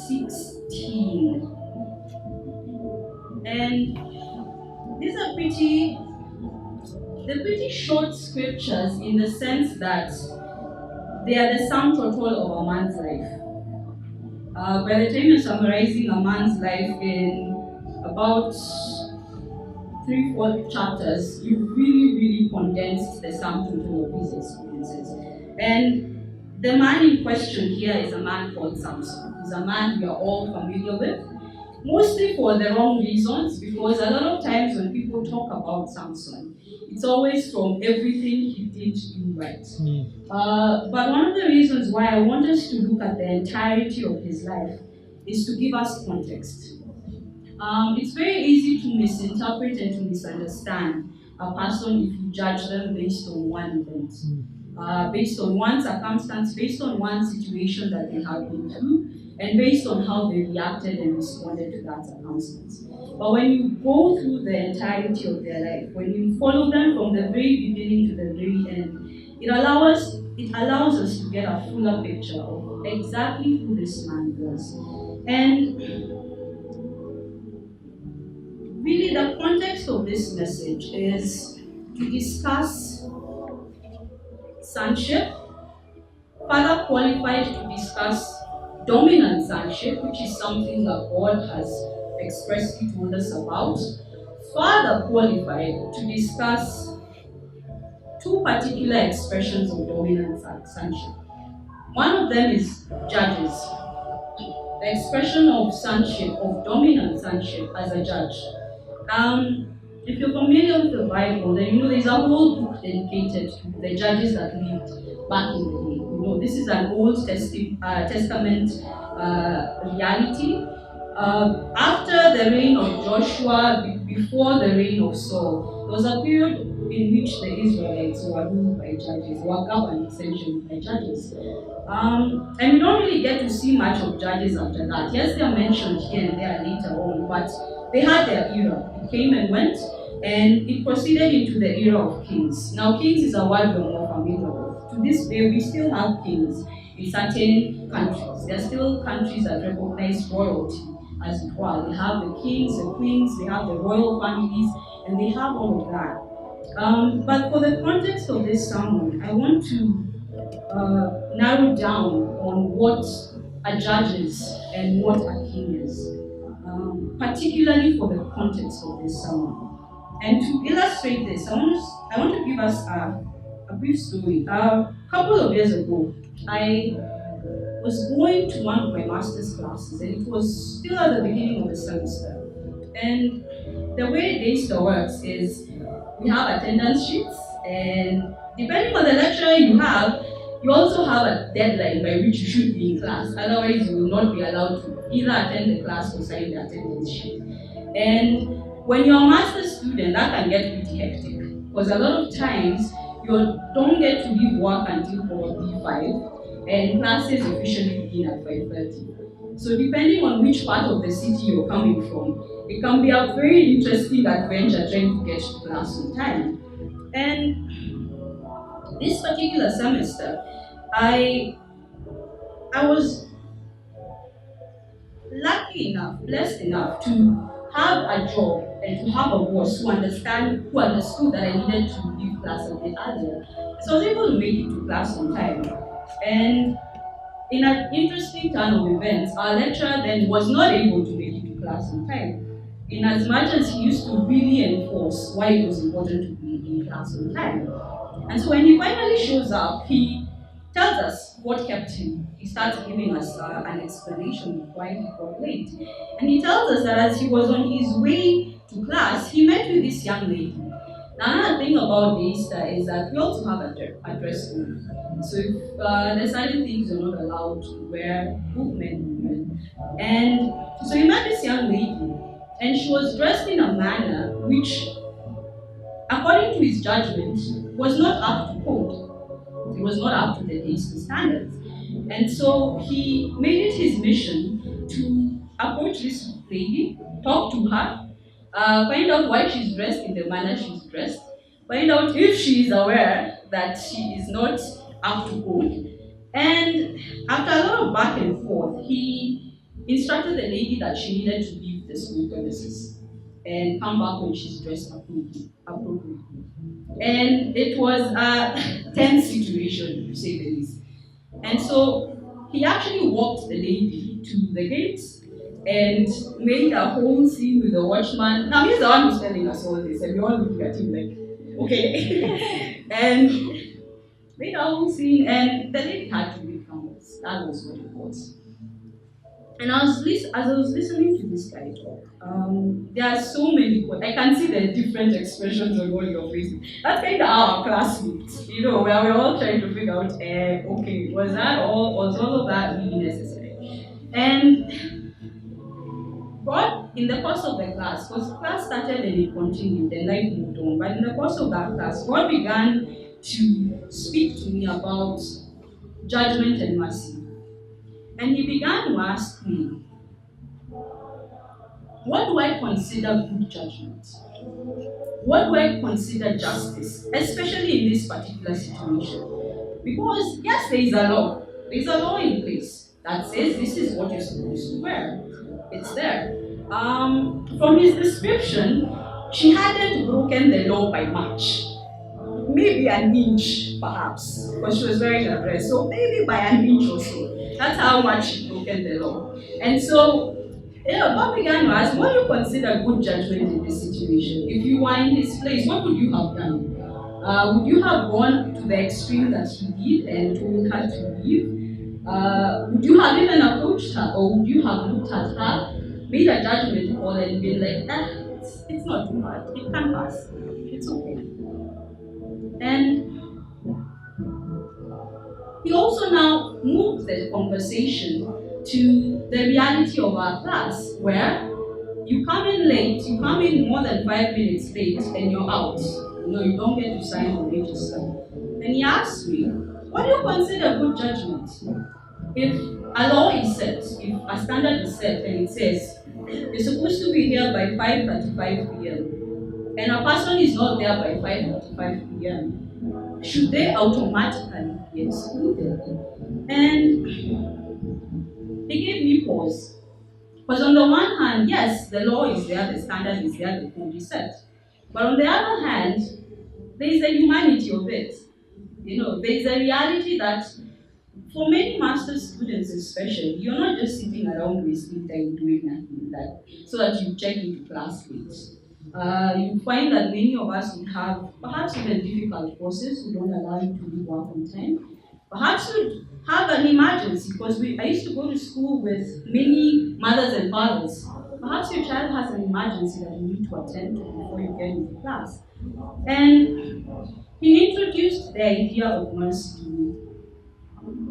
16. And these are pretty short scriptures in the sense that they are the sum total of a man's life. By the time you're summarizing a man's life in about 3-4 chapters, you really condensed the sum total of his experiences. And the man in question here is a man called Samson. He's a man we are all familiar with, mostly for the wrong reasons, because a lot of times when people talk about Samson, it's always from everything he did do right. But one of the reasons why I want us to look at the entirety of his life is to give us context. It's very easy to misinterpret and to misunderstand a person if you judge them based on one event, based on one circumstance, based on one situation that they have been through, and based on how they reacted and responded to that circumstance. But when you go through the entirety of their life, when you follow them from the very beginning to the very end, it allows us to get a fuller picture of exactly who this man was. And really, the context of this message is to discuss sonship, further qualified to discuss dominant sonship, which is something that God has expressly told us about, further qualified to discuss two particular expressions of dominant sonship. One of them is Judges, the expression of sonship, of dominant sonship as a judge. If you're familiar with the Bible, then you know there's a whole book dedicated to the judges that lived back in the day. You know, this is an Old Testament reality. After the reign of Joshua, before the reign of Saul, there was a period in which the Israelites were ruled by judges, were governed essentially by judges. And we don't really get to see much of judges after that. Yes, they are mentioned here and there later on, but they had their era. It came and went, and it proceeded into the era of kings. Now, kings is a word we're more familiar with. To this day, we still have kings in certain countries. There are still countries that recognize royalty, as it were. They have the kings, the queens, they have the royal families, and they have all of that. But for the context of this sermon, I want to narrow down on what a judge is and what a king is, particularly for the context of this sermon. And to illustrate this, I want to give us a brief story. A couple of years ago, I was going to one of my master's classes, and it was still at the beginning of the semester. And the way Daystar works is we have attendance sheets, and depending on the lecturer you have, you also have a deadline by which you should be in class. Otherwise, you will not be allowed to either attend the class or sign the attendance sheet. And when you're a master's student, that can get pretty hectic, because a lot of times you don't get to leave work until probably 5, and classes officially begin at 5:30. So depending on which part of the city you're coming from, it can be a very interesting adventure trying to get to class on time. And this particular semester, I was blessed enough to have a job and to have a boss who understood that I needed to leave class a bit earlier. So I was able to make it to class on time. And in an interesting turn of events, our lecturer then was not able to make it to class on time, in as much as he used to really enforce why it was important to be in class on time. And so when he finally shows up, he tells us what kept him. He starts giving us an explanation of why he got late. And he tells us that as he was on his way to class, he met with this young lady. Now, another thing about Daystar is that we also have a dress code. So if there's certain things you're not allowed to wear, both men and women. And so he met this young lady, and she was dressed in a manner which, according to his judgment, was not up to code. It was not up to the Daystar standards. And so he made it his mission to approach this lady, talk to her, find out why she's dressed in the manner she's dressed, find out if she is aware that she is not up to code. And after a lot of back and forth, he instructed the lady that she needed to leave the school premises and come back when she's dressed appropriately. And it was a tense situation, to say the least. And so he actually walked the lady to the gates and made a whole scene with the watchman. Now he's the one who's telling us all this, and we're all looking at him like, okay. And made a whole scene, and the lady had to leave campus. That was what it was. And as I was listening to this guy talk, there are so many. I can see the different expressions on all your faces. That's kind of our classmates, where we're all trying to figure out, okay, was all of that really necessary? And God, in the course of the class, because class started and it continued, and life moved on. But in the course of that class, God began to speak to me about judgment and mercy. And he began to ask me, what do I consider good judgment? What do I consider justice, especially in this particular situation? Because, yes, there is a law. There is a law in place that says this is what you're supposed to wear. It's there. From his description, she hadn't broken the law by much. Maybe an inch, perhaps, because she was wearing a dress. So maybe by an inch or so. That's how much she broken the law. And so, God began to ask, what do you consider good judgment in this situation? If you were in his place, what would you have done? Would you have gone to the extreme that he did and told her to leave? Would you have even approached her, or would you have looked at her, made a judgment call, and been like, it's not too hard, it can pass, it's okay? And he also now moved the conversation to the reality of our class, where you come in late, you come in more than 5 minutes late, and you're out. You don't get to sign the register. And he asked me, what do you consider good judgment? If a law is set, if a standard is set, and it says, you're supposed to be here by 5:35 p.m., and a person is not there by 5:35 p.m., should they automatically be excluded? And he gave me pause. Because on the one hand, yes, the law is there, the standard is there, the code is set. But on the other hand, there is the humanity of it. There is a reality that for many master's students especially, you're not just sitting around wasting time doing nothing so that you check into class late. You find that many of us would have perhaps even difficult courses who don't allow you to leave work on time. Perhaps you'd have an emergency, because I used to go to school with many mothers and fathers. Perhaps your child has an emergency that you need to attend to before you get into class. And he introduced the idea of mercy to me.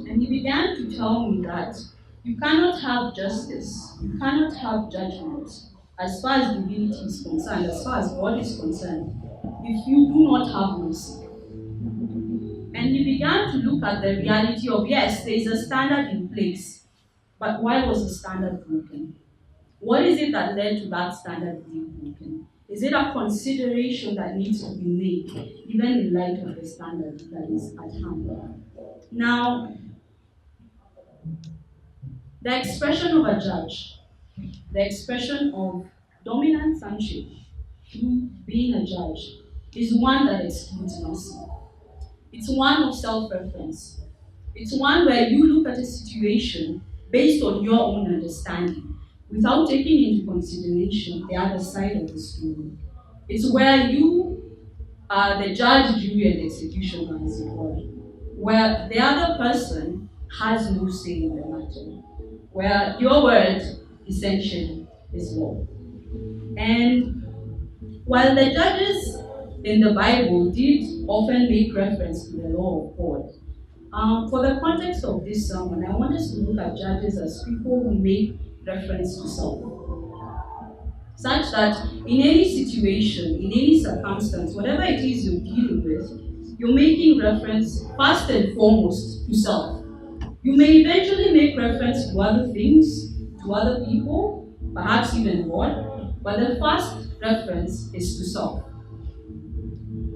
And he began to tell me that you cannot have justice, you cannot have judgment as far as divinity is concerned, as far as God is concerned, if you do not have mercy. And he began to look at the reality of, yes, there is a standard in place, but why was the standard broken? What is it that led to that standard being broken? Is it a consideration that needs to be made, even in light of the standard that is at hand? Now, the expression of a judge, the expression of dominant sonship through being a judge, is one that excludes mercy. It's one of self-reference. It's one where you look at a situation based on your own understanding, without taking into consideration the other side of the story. It's where you are the judge, jury, and executioner, as it were, where the other person has no say in the matter, where your word essentially is law. And while the judges in the Bible did often make reference to the law of God, for the context of this sermon, I want us to look at judges as people who make reference to self, such that in any situation, in any circumstance, whatever it is you're dealing with, you're making reference first and foremost to self. You may eventually make reference to other things, to other people, perhaps even God, but the first reference is to self.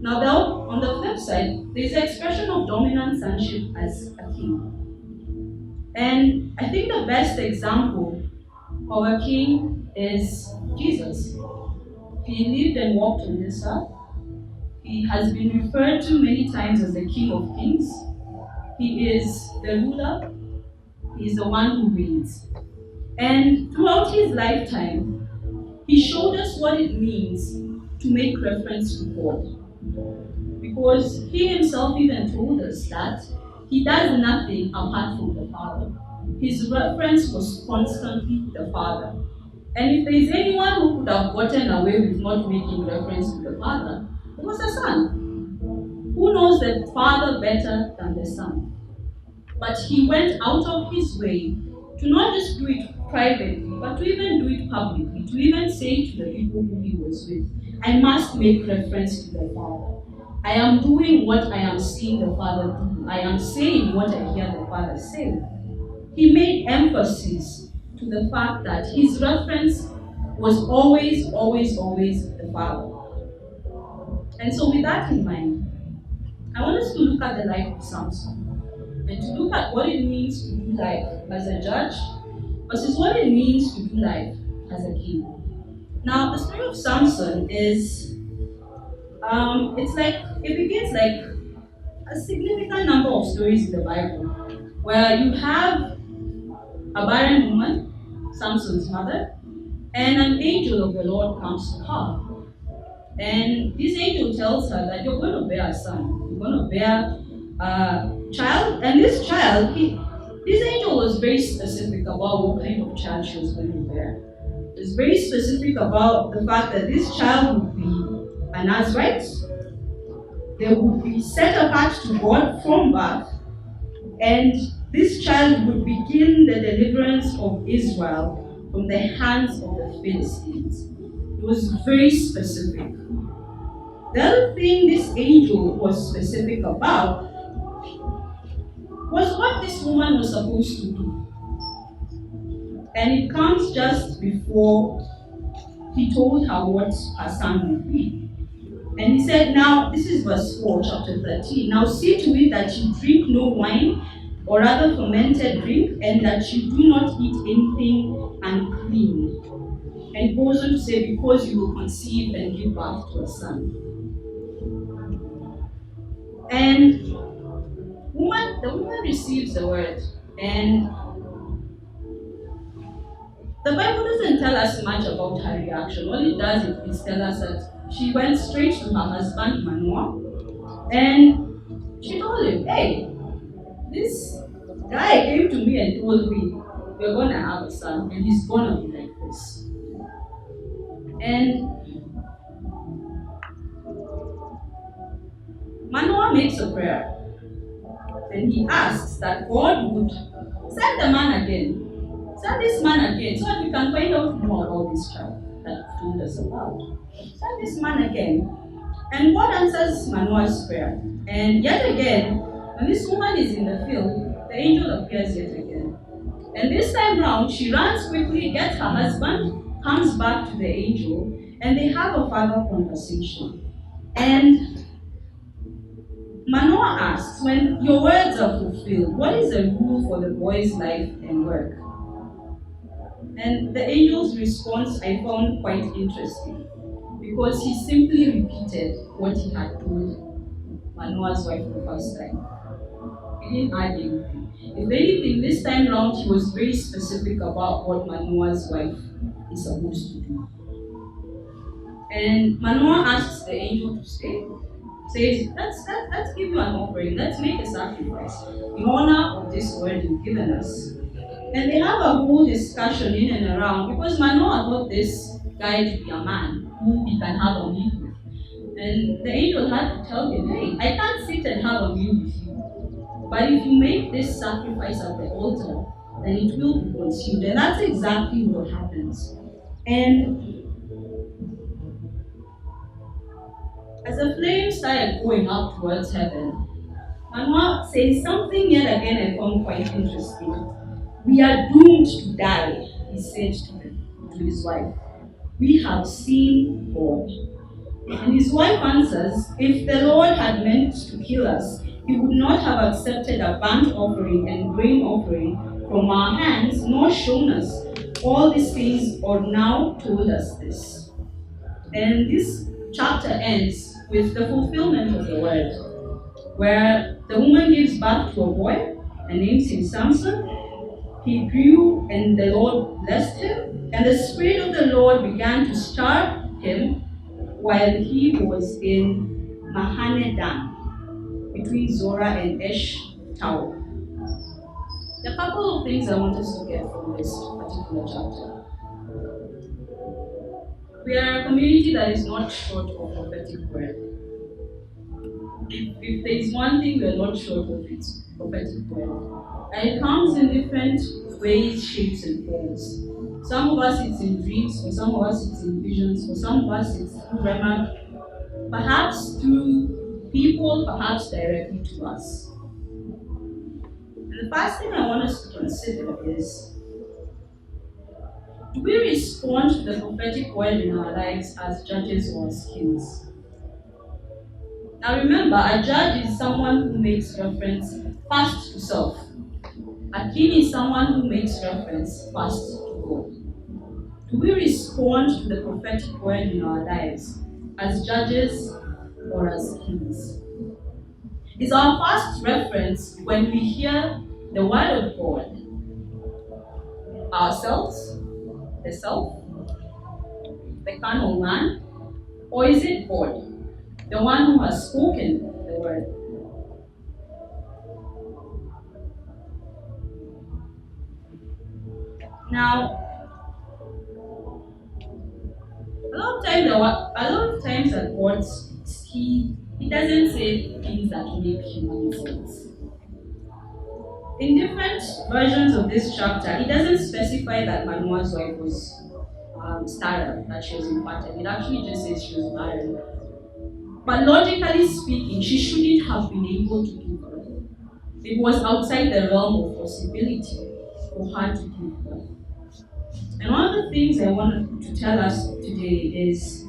Now, on the flip side, there's the expression of dominant sonship as a king. And I think the best example Our King is Jesus. He lived and walked on this earth. He has been referred to many times as the King of Kings. He is the ruler. He is the one who reigns. And throughout his lifetime, he showed us what it means to make reference to God. Because he himself even told us that he does nothing apart from the Father. His reference was constantly the Father. And if there is anyone who could have gotten away with not making reference to the Father, it was the Son. Who knows the Father better than the Son? But he went out of his way to not just do it privately, but to even do it publicly, to even say to the people who he was with, I must make reference to the Father. I am doing what I am seeing the Father do. I am saying what I hear the Father say. He made emphasis to the fact that his reference was always, always, always the Father. And so with that in mind, I want us to look at the life of Samson and to look at what it means to do life as a judge versus what it means to do life as a king. Now, the story of Samson is, it begins like a significant number of stories in the Bible where you have a barren woman, Samson's mother, and an angel of the Lord comes to her. And this angel tells her that you're going to bear a son. You're going to bear a child. And this child, this angel was very specific about what kind of child she was going to bear. He was very specific about the fact that this child would be a Nazarite. They would be set apart to God from birth. And this child would begin the deliverance of Israel from the hands of the Philistines. It was very specific. The other thing this angel was specific about was what this woman was supposed to do. And it comes just before he told her what her son would be. And he said, now, this is verse 4, chapter 13. Now see to it that you drink no wine or other fermented drink, and that you do not eat anything unclean. And he goes on to say, because you will conceive and give birth to a son. And the woman receives the word, and the Bible doesn't tell us much about her reaction. All it does is tell us that she went straight to her husband Manoah, and she told him, hey, this guy came to me and told me we're going to have a son, and he's going to be like this. And Manoah makes a prayer, and he asks that God would send the man again. Send this man again so that we can find out more about this child that you told us about. Send this man again. And God answers Manoah's prayer. And yet again, when this woman is in the field, the angel appears yet again. And this time round, she runs quickly, gets her husband, comes back to the angel, and they have a further conversation. And Manoah asks, when your words are fulfilled, what is the rule for the boy's life and work? And the angel's response I found quite interesting, because he simply repeated what he had told Manoah's wife the first time. He didn't add anything. If anything, this time round he was very specific about what Manoah's wife is supposed to do. And Manoah asks the angel to stay. Says, let's give you an offering, let's make a sacrifice in honor of this word you've given us. And they have a whole discussion in and around, because Manoah thought this guy to be a man who he can have a meal with. And the angel had to tell him, hey, I can't sit and have a meal with you. But if you make this sacrifice at the altar, then it will be consumed. And that's exactly what happens. And as the flames started going up towards heaven, Manoah says something yet again I found quite interesting. We are doomed to die, he said to his wife. We have seen God. And his wife answers, if the Lord had meant to kill us, he would not have accepted a burnt offering and grain offering from our hands, nor shown us all these things are now told us this. And this chapter ends with the fulfillment of the word, where the woman gives birth to a boy and names him Samson. He grew, and the Lord blessed him, and the Spirit of the Lord began to stir him while he was in Mahanadan, between Zorah and Eshtaol. There are a couple of things I want us to get from this particular chapter. We are a community that is not short of prophetic word. If there is one thing we are not short of, it's prophetic word. And it comes in different ways, shapes, and forms. Some of us it's in dreams, for some of us it's in visions, for some of us it's through rhema, perhaps through people, perhaps directly to us. And the first thing I want us to consider is, do we respond to the prophetic word in our lives as judges or as kings? Now remember, a judge is someone who makes reference first to self. A king is someone who makes reference first to God. Do we respond to the prophetic word in our lives as judges or as kings? Is our first reference, when we hear the word of God, ourselves, the self, the carnal man, or is it God, the one who has spoken the word? Now, a lot of times that God speaks, he doesn't say things that make human sense. In different versions of this chapter, it doesn't specify that Manoah's wife was sterile, that she was infertile. It actually just says she was barren. But logically speaking, she shouldn't have been able to give birth. It was outside the realm of possibility for her to give birth. And one of the things I want to tell us today is,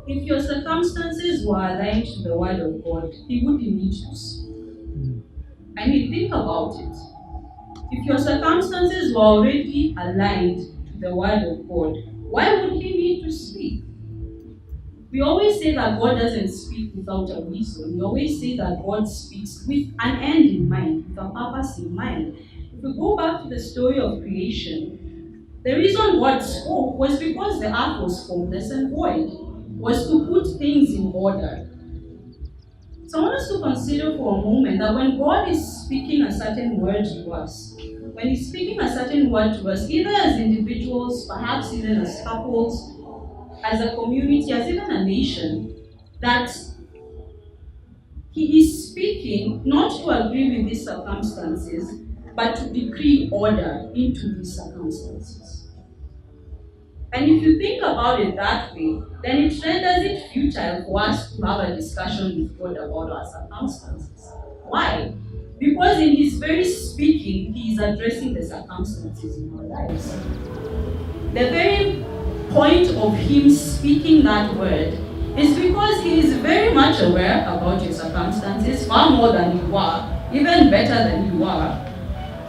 if your circumstances were aligned to the word of God, He wouldn't need to speak. I mean, think about it. If your circumstances were already aligned to the word of God, why would He need to speak? We always say that God doesn't speak without a reason. We always say that God speaks with an end in mind, with a purpose in mind. If we go back to the story of creation, the reason God spoke was because the earth was formless and void, was to put things in order. So I want us to consider for a moment that when God is speaking a certain word to us, when He's speaking a certain word to us, either as individuals, perhaps even as couples, as a community, as even a nation, that He is speaking not to agree with these circumstances, but to decree order into these circumstances. And if you think about it that way, then it renders it futile for us to have a discussion with God about our circumstances. Why? Because in His very speaking, He is addressing the circumstances in our lives. The very point of Him speaking that word is because He is very much aware about your circumstances, far more than you are, even better than you are.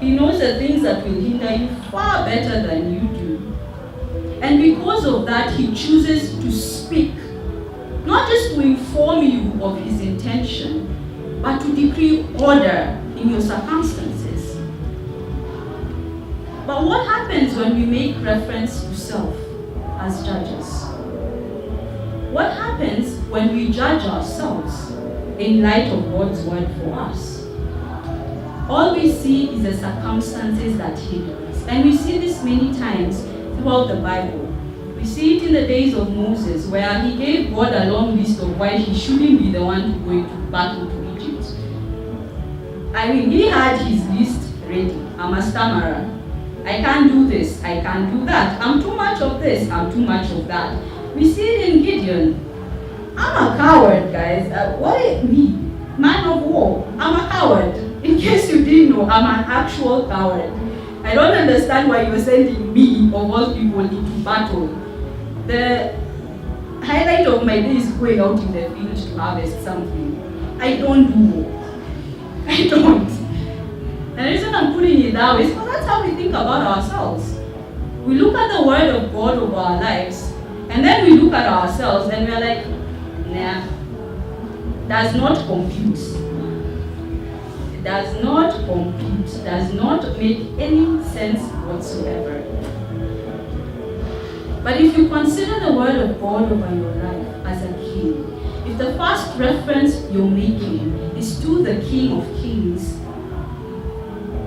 He knows the things that will hinder you far better than you do. And because of that, He chooses to speak, not just to inform you of His intention, but to decree order in your circumstances. But what happens when we make reference to self as judges? What happens when we judge ourselves in light of God's word for us? All we see is the circumstances that hinder us. And we see this many times throughout the Bible. We see it in the days of Moses, where he gave God a long list of why he shouldn't be the one going to back into Egypt. I mean, he had his list ready. I'm a stammerer. I can't do this. I can't do that. I'm too much of this. I'm too much of that. We see it in Gideon. I'm a coward, guys. What is me? Man of war. I'm a coward. In case you didn't know, I'm an actual coward. I don't understand why you're sending me, of all people, into battle. The highlight of my day is going out in the field to harvest something. I don't do war. I don't. And the reason I'm putting it that way is because that's how we think about ourselves. We look at the word of God over our lives, and then we look at ourselves and we're like, nah, does not compute. It does not compute, does not make any sense whatsoever. But if you consider the word of God over your life as a king, if the first reference you're making is to the King of Kings,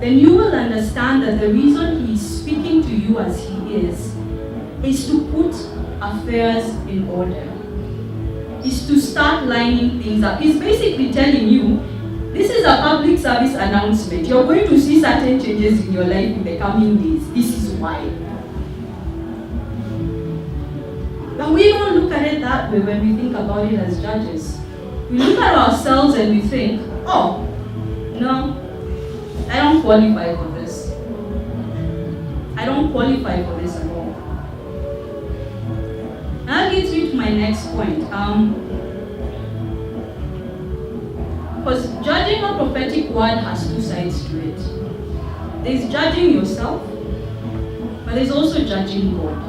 then you will understand that the reason he's speaking to you as he is to put affairs in order, is to start lining things up. He's basically telling you, this is a public service announcement. You're going to see certain changes in your life in the coming days. This is why. But we don't look at it that way when we think about it as judges. We look at ourselves and we think, oh, no, I don't qualify for this. I don't qualify for this at all. And that leads me to my next point. Because judging a prophetic word has two sides to it. There's judging yourself, but there's also judging God.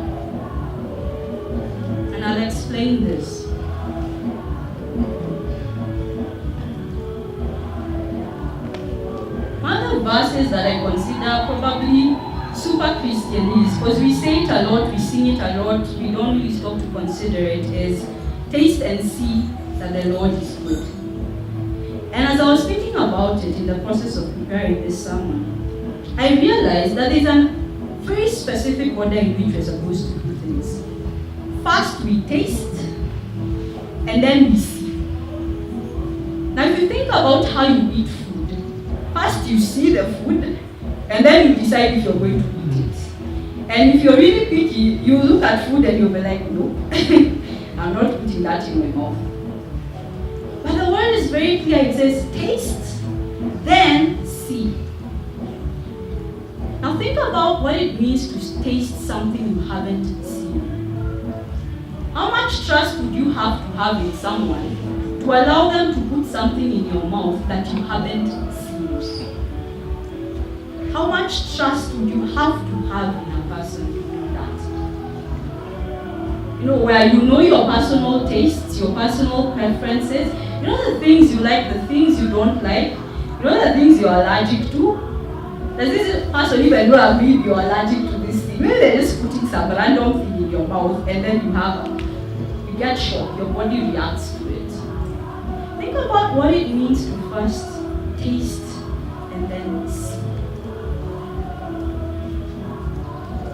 And I'll explain this. One of the verses that I consider probably super Christianese, because we say it a lot, we sing it a lot, we don't really stop to consider it, is taste and see that the Lord is good. And as I was thinking about it in the process of preparing this sermon, I realized that there's a very specific order in which we're supposed to do things. First we taste, and then we see. Now if you think about how you eat food, first you see the food, and then you decide if you're going to eat it. And if you're really picky, you look at food and you'll be like, no, I'm not putting that in my mouth. But the word is very clear. It says, taste, then see. Now think about what it means to taste something you haven't seen. How much trust would you have in someone to allow them to put something in your mouth that you haven't seen? How much trust would you have in a person to do that? You know, where you know your personal tastes, your personal preferences, you know the things you like, the things you don't like, you know the things you're allergic to. Does this person even know that maybe you're allergic to this thing? Maybe they're just putting some random thing in your mouth and then you get shocked, your body reacts to it. Think about what it means to first taste and then see.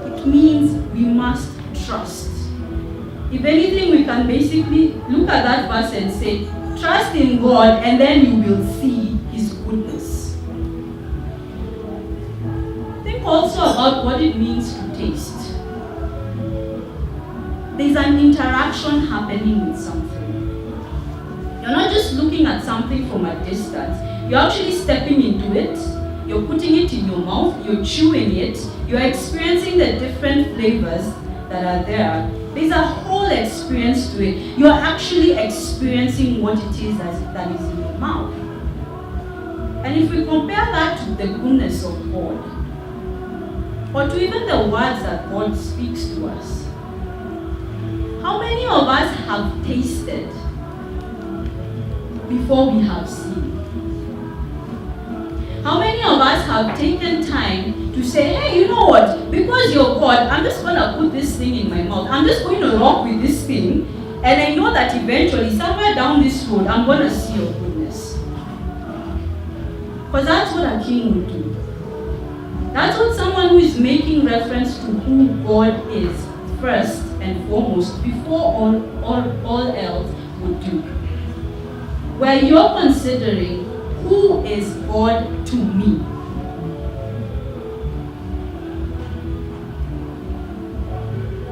It means we must trust. If anything, we can basically look at that verse and say, trust in God, and then you will see His goodness. Think also about what it means to taste. There's an interaction happening with something. You're not just looking at something from a distance. You're actually stepping into it. You're putting it in your mouth. You're chewing it. You're experiencing the different flavors that are there. There's a whole experience to it. You're actually experiencing what it is that is in your mouth. And if we compare that to the goodness of God, or to even the words that God speaks to us, how many of us have tasted before we have seen? How many of us have taken time to say, hey, you know what? Because you're God, I'm just going to put this thing in my mouth. I'm just going to rock with this thing. And I know that eventually, somewhere down this road, I'm going to see your goodness. Because that's what a king would do. That's what someone who is making reference to who God is, first and foremost, before all else would do. Where you're considering, who is God to me?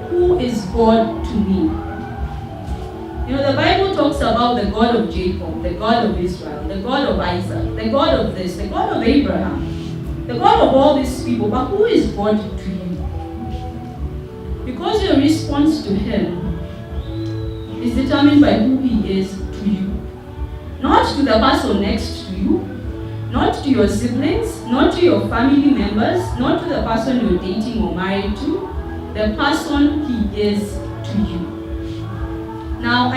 Who is God to me? You know, the Bible talks about the God of Jacob, the God of Israel, the God of Isaac, the God of this, the God of Abraham, the God of all these people. But who is God to you? Because your response to Him is determined by who He is to you. Not to the person next to you, Not to your siblings, not to your family members, not to the person you're dating or married to, the person he is to you. Now,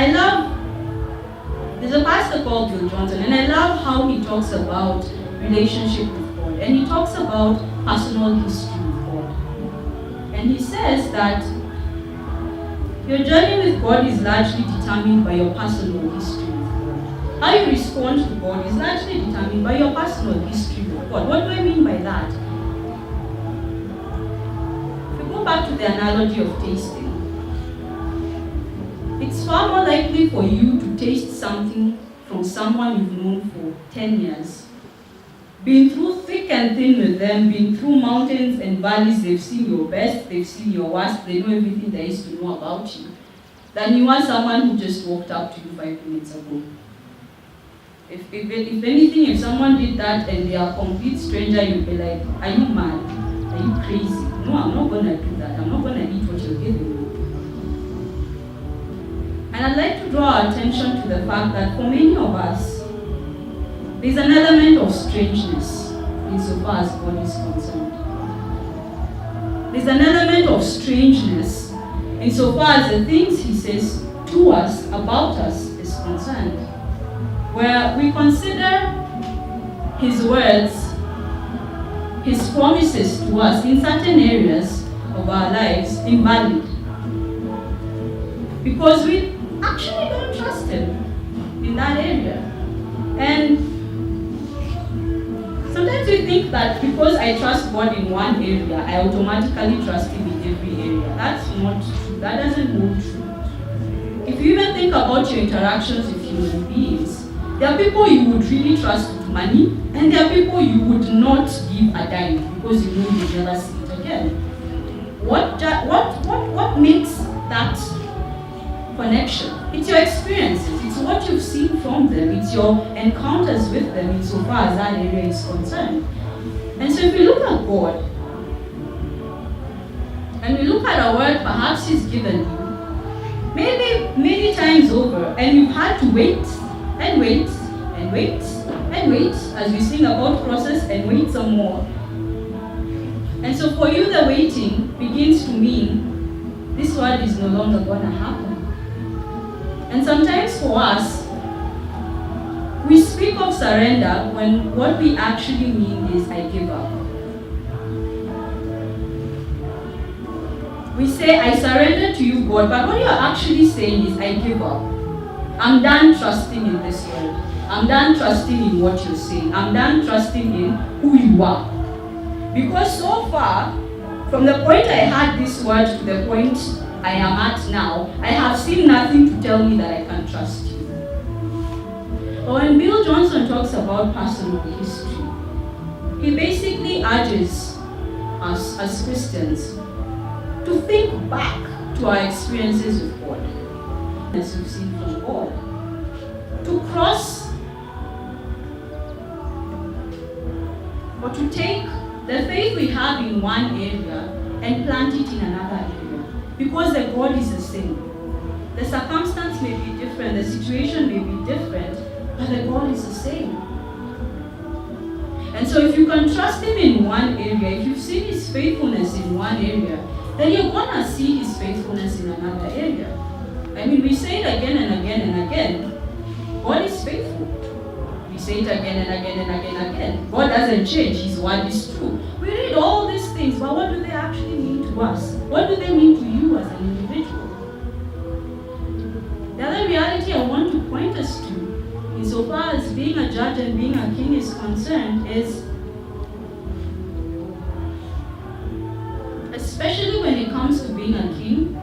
there's a pastor called Bill Johnson, and I love how he talks about relationship with God, and he talks about personal history with God. And he says that your journey with God is largely determined by your personal history with God. How you respond to God is largely determined by your personal history with God. What do I mean by that? If we go back to the analogy of tasting, it's far more likely for you to taste something from someone you've known for 10 years, been through thick and thin with them, been through mountains and valleys, they've seen your best, they've seen your worst, they know everything there is to know about you, than you are someone who just walked up to you 5 minutes ago. If anything, if someone did that and they are a complete stranger, you'd be like, are you mad? Are you crazy? No, I'm not going to do that. I'm not going to eat what you're giving me. And I'd like to draw our attention to the fact that for many of us, there's an element of strangeness insofar as God is concerned. There's an element of strangeness insofar as the things He says to us, about us, is concerned. Where we consider His words, His promises to us in certain areas of our lives invalid. Because we actually don't trust Him in that area. And sometimes we think that because I trust God in one area, I automatically trust Him in every area. That's not true. That doesn't hold true. If you even think about your interactions with human beings, there are people you would really trust with money, and there are people you would not give a dime because you know you'll never see it again. What makes that connection? It's your experiences, it's what you've seen from them, it's your encounters with them insofar as that area is concerned. And so if we look at God, and we look at a word perhaps He's given you, maybe many times over, and you've had to wait, and wait, and wait, and wait, as we sing about process, and wait some more. And so for you, the waiting begins to mean this word is no longer going to happen. And sometimes for us, we speak of surrender when what we actually mean is I give up. We say, I surrender to you, God, but what you're actually saying is I give up. I'm done trusting in this word. I'm done trusting in what you're saying. I'm done trusting in who you are. Because so far, from the point I had this word to the point I am at now, I have seen nothing to tell me that I can trust you. But when Bill Johnson talks about personal history, he basically urges us as Christians to think back to our experiences with God, as we've seen from God, to cross or to take the faith we have in one area and plant it in another area, because the God is the same. The circumstance may be different, the situation may be different, but the God is the same. And so if you can trust Him in one area, if you've seen His faithfulness in one area, then you're going to see His faithfulness in another area. I mean, we say it again and again and again. God is faithful. We say it again and again and again and again. God doesn't change. His word is true. We read all these things, but what do they actually mean to us? What do they mean to you as an individual? The other reality I want to point us to, insofar as being a judge and being a king is concerned, is especially when it comes to being a king,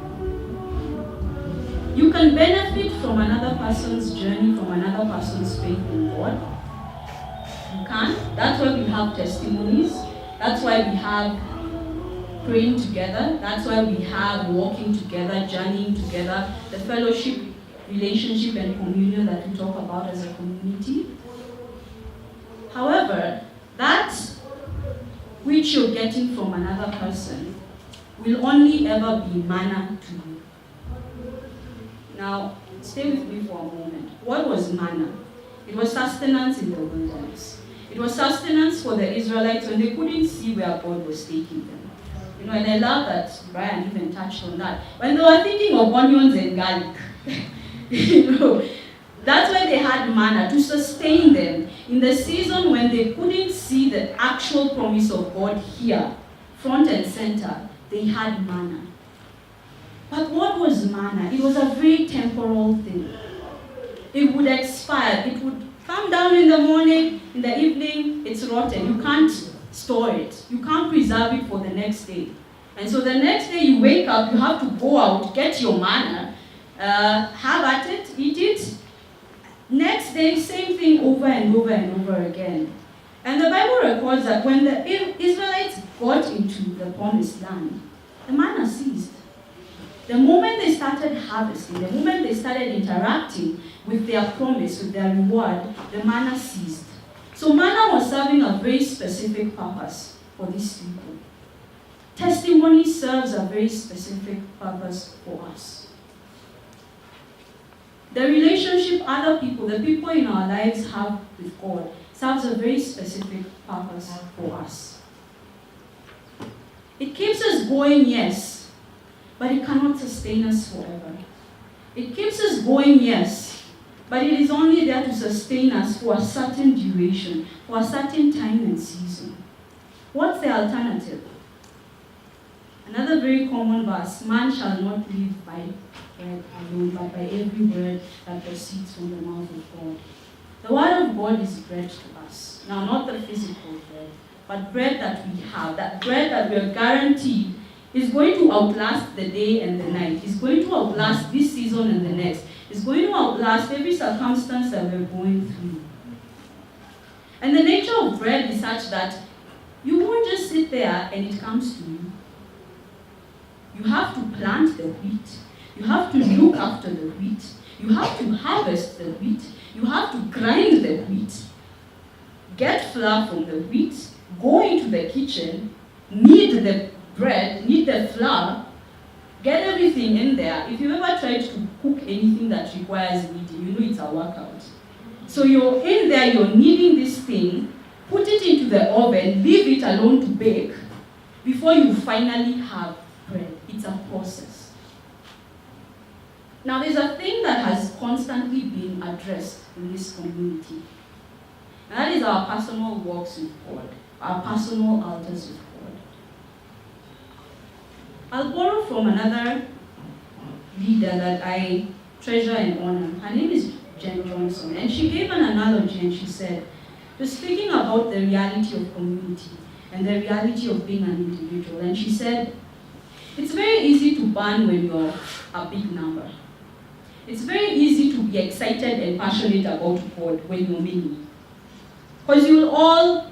you can benefit from another person's journey, from another person's faith in God. You can. That's why we have testimonies. That's why we have praying together. That's why we have walking together, journeying together, the fellowship, relationship, and communion that we talk about as a community. However, that which you're getting from another person will only ever be manna to you. Now, stay with me for a moment. What was manna? It was sustenance in the wilderness. It was sustenance for the Israelites when they couldn't see where God was taking them. And I love that Brian even touched on that. When they were thinking of onions and garlic, that's why they had manna to sustain them in the season when they couldn't see the actual promise of God here, front and center. They had manna. But what was manna? It was a very temporal thing. It would expire. It would come down in the morning, in the evening, it's rotten. You can't store it. You can't preserve it for the next day. And so the next day you wake up, you have to go out, get your manna, have at it, eat it. Next day, same thing over and over and over again. And the Bible records that when the Israelites got into the promised land, the manna ceased. The moment they started harvesting, the moment they started interacting with their promise, with their reward, the manna ceased. So manna was serving a very specific purpose for these people. Testimony serves a very specific purpose for us. The relationship other people, the people in our lives have with God, serves a very specific purpose for us. It keeps us going, yes, but it cannot sustain us forever. It keeps us going, yes, but it is only there to sustain us for a certain duration, for a certain time and season. What's the alternative? Another very common verse, man shall not live by bread alone, but by every word that proceeds from the mouth of God. The word of God is bread to us. Now, not the physical bread, but bread that we have, that bread that we are guaranteed is going to outlast the day and the night. It's going to outlast this season and the next. It's going to outlast every circumstance that we're going through. And the nature of bread is such that you won't just sit there and it comes to you. You have to plant the wheat. You have to look after the wheat. You have to harvest the wheat. You have to grind the wheat. Get flour from the wheat. Go into the kitchen. Knead the bread. Knead the flour. Get everything in there. If you ever tried to cook anything that requires kneading, you know it's a workout. So you're in there, you're kneading this thing, put it into the oven, leave it alone to bake before you finally have bread. It's a process. Now there's a thing that has constantly been addressed in this community. And that is our personal walks with God, our personal altars with God. I'll borrow from another leader that I treasure and honor. Her name is Jen Johnson, and she gave an analogy and she said, was speaking about the reality of community and the reality of being an individual. And she said, it's very easy to burn when you're a big number. It's very easy to be excited and passionate about God when you're many. Because you will all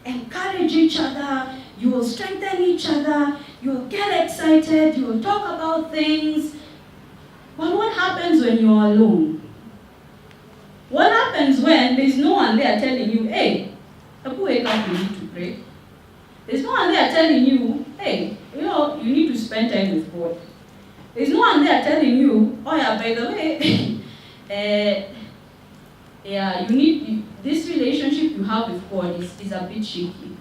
encourage each other, you will strengthen each other, you will get excited, you will talk about things. But what happens when you're alone? What happens when there's no one there telling you, hey, wake up, you need to pray. There's no one there telling you, hey, you need to spend time with God. There's no one there telling you, oh yeah, by the way, this relationship you have with God is a bit shaky.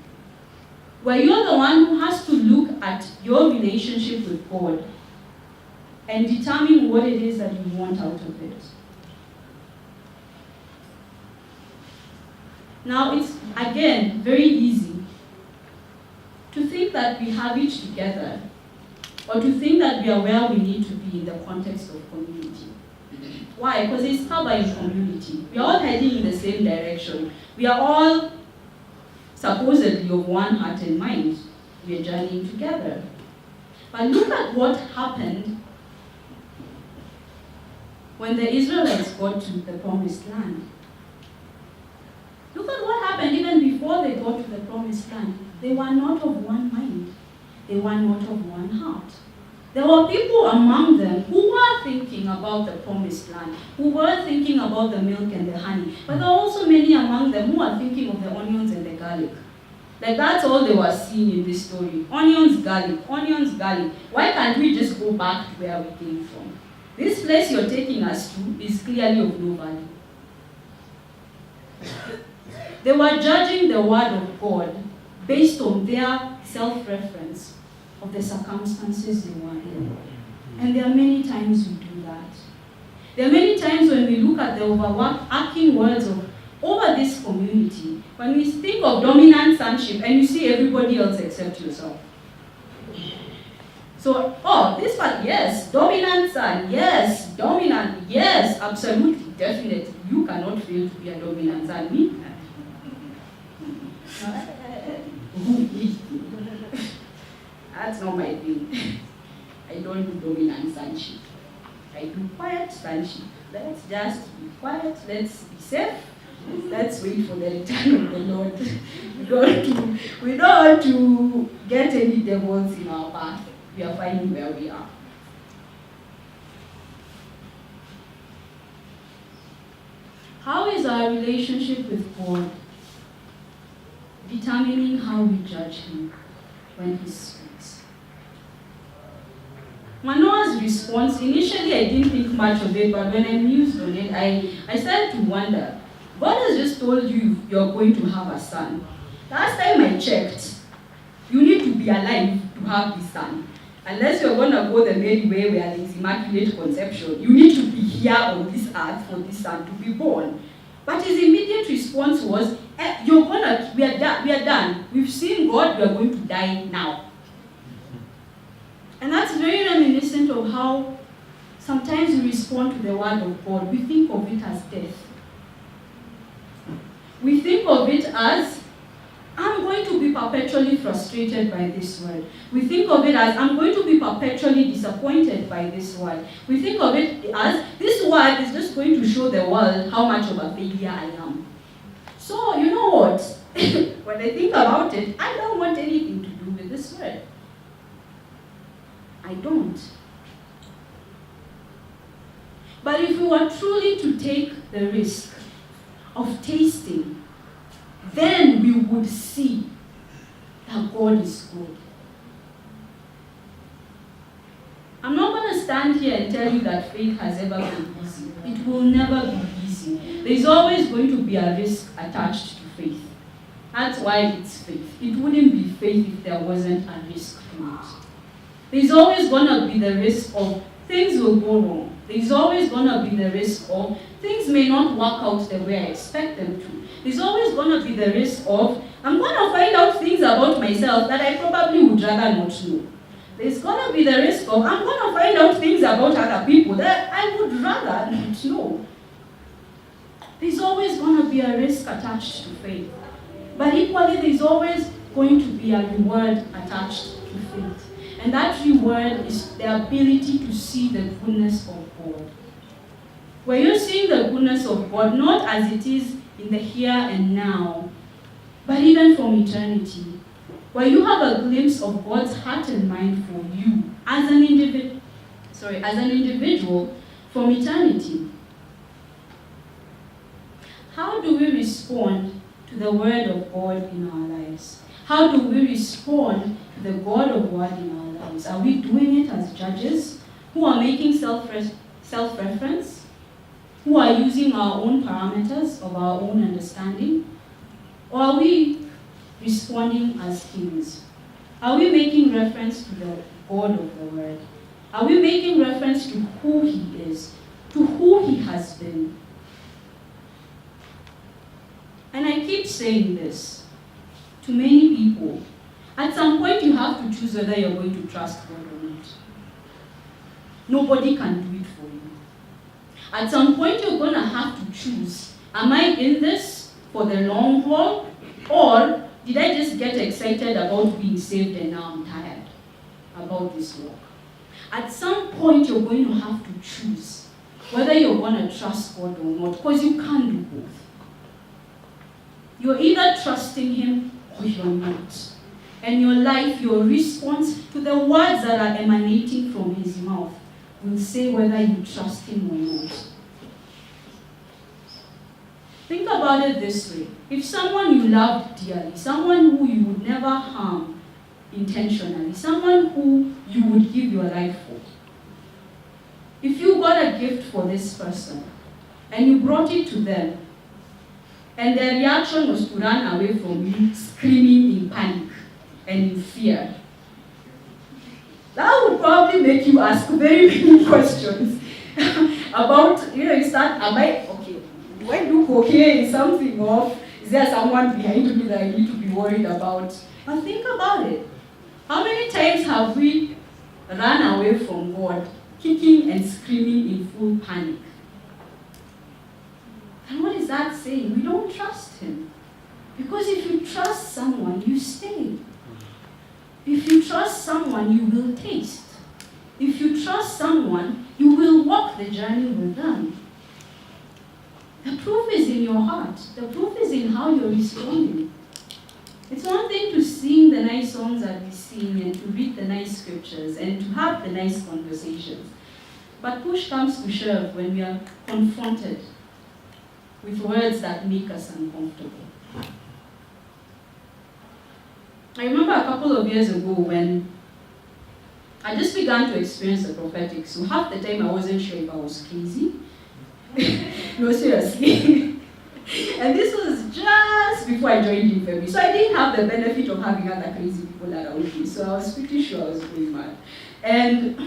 Where you're the one who has to look at your relationship with God and determine what it is that you want out of it. Now it's, again, very easy to think that we have it together, or to think that we are where we need to be in the context of community. Why? Because it's covered in community. We are all heading in the same direction. We are all supposedly of one heart and mind. We are journeying together. But look at what happened when the Israelites got to the promised land. Look at what happened even before they got to the promised land. They were not of one mind. They were not of one heart. There were people among them who were thinking about the promised land, who were thinking about the milk and the honey. But there were also many among them who were thinking of the onions and the garlic. Like that's all they were seeing in this story. Onions, garlic, onions, garlic. Why can't we just go back to where we came from? This place you're taking us to is clearly of no value. They were judging the word of God based on their self-reference of the circumstances they were in. And there are many times we do that. There are many times when we look at the overarching words of over this community, when we think of dominant sonship and you see everybody else except yourself. So, this one, yes, dominant son, yes, dominant, yes, absolutely, definitely. You cannot fail to be a dominant son. Me? That's not my thing. I don't do dominant sonship. I do quiet sonship. Let's just be quiet, let's be safe. Let's wait for the return of the Lord. We don't want to get any devils in our path. We are fine where we are. How is our relationship with God determining how we judge Him when He speaks? Manoah's response, initially I didn't think much of it, but when I mused on it, I started to wonder, God has just told you you're going to have a son. Last time I checked, you need to be alive to have this son. Unless you're going to go the Mary way where there is immaculate conception, you need to be here on this earth for this son to be born. But his immediate response was, we are done. We've seen God, we are going to die now. And that's very reminiscent of how sometimes we respond to the word of God. We think of it as death. We think of it as, I'm going to be perpetually frustrated by this word. We think of it as, I'm going to be perpetually disappointed by this word. We think of it as, this word is just going to show the world how much of a failure I am. So, you know what? When I think about it, I don't want anything to do with this word. I don't. But if we were truly to take the risk of tasting, then we would see that God is good. I'm not going to stand here and tell you that faith has ever been easy. It will never be easy. There's always going to be a risk attached to faith. That's why it's faith. It wouldn't be faith if there wasn't a risk to it. There's always going to be the risk of things will go wrong. There's always going to be the risk of things may not work out the way I expect them to. There's always going to be the risk of, I'm going to find out things about myself that I probably would rather not know. There's going to be the risk of, I'm going to find out things about other people that I would rather not know. There's always going to be a risk attached to faith. But equally, there's always going to be a reward attached to faith. And that reward is the ability to see the goodness of God. Where you're seeing the goodness of God, not as it is in the here and now, but even from eternity. Where you have a glimpse of God's heart and mind for you as an individual from eternity. How do we respond to the word of God in our lives? How do we respond to the God of word in our lives? Are we doing it as judges who are making self-reference? Who are using our own parameters of our own understanding? Or are we responding as kings? Are we making reference to the God of the word? Are we making reference to who He is, to who He has been? And I keep saying this to many people. At some point you have to choose whether you're going to trust God or not. Nobody can do it for you. At some point you're going to have to choose, am I in this for the long haul, or did I just get excited about being saved and now I'm tired about this walk? At some point you're going to have to choose whether you're going to trust God or not, because you can't do both. You're either trusting Him or you're not. And your life, your response to the words that are emanating from His mouth will say whether you trust Him or not. Think about it this way. If someone you loved dearly, someone who you would never harm intentionally, someone who you would give your life for, if you got a gift for this person and you brought it to them, and their reaction was to run away from you, screaming in panic and in fear. That would probably make you ask very many questions about, you start, am I, okay, do I look okay? Is something off? Is there someone behind me that I need to be worried about? But think about it. How many times have we run away from God, kicking and screaming in full panic? And what is that saying? We don't trust Him. Because if you trust someone, you stay. If you trust someone, you will taste. If you trust someone, you will walk the journey with them. The proof is in your heart. The proof is in how you're responding. It's one thing to sing the nice songs that we sing and to read the nice scriptures and to have the nice conversations. But push comes to shove when we are confronted with words that make us uncomfortable. I remember a couple of years ago when I just began to experience the prophetic. So half the time I wasn't sure if I was crazy. No, seriously. And this was just before I joined in February. So I didn't have the benefit of having other crazy people around me. So I was pretty sure I was going mad. And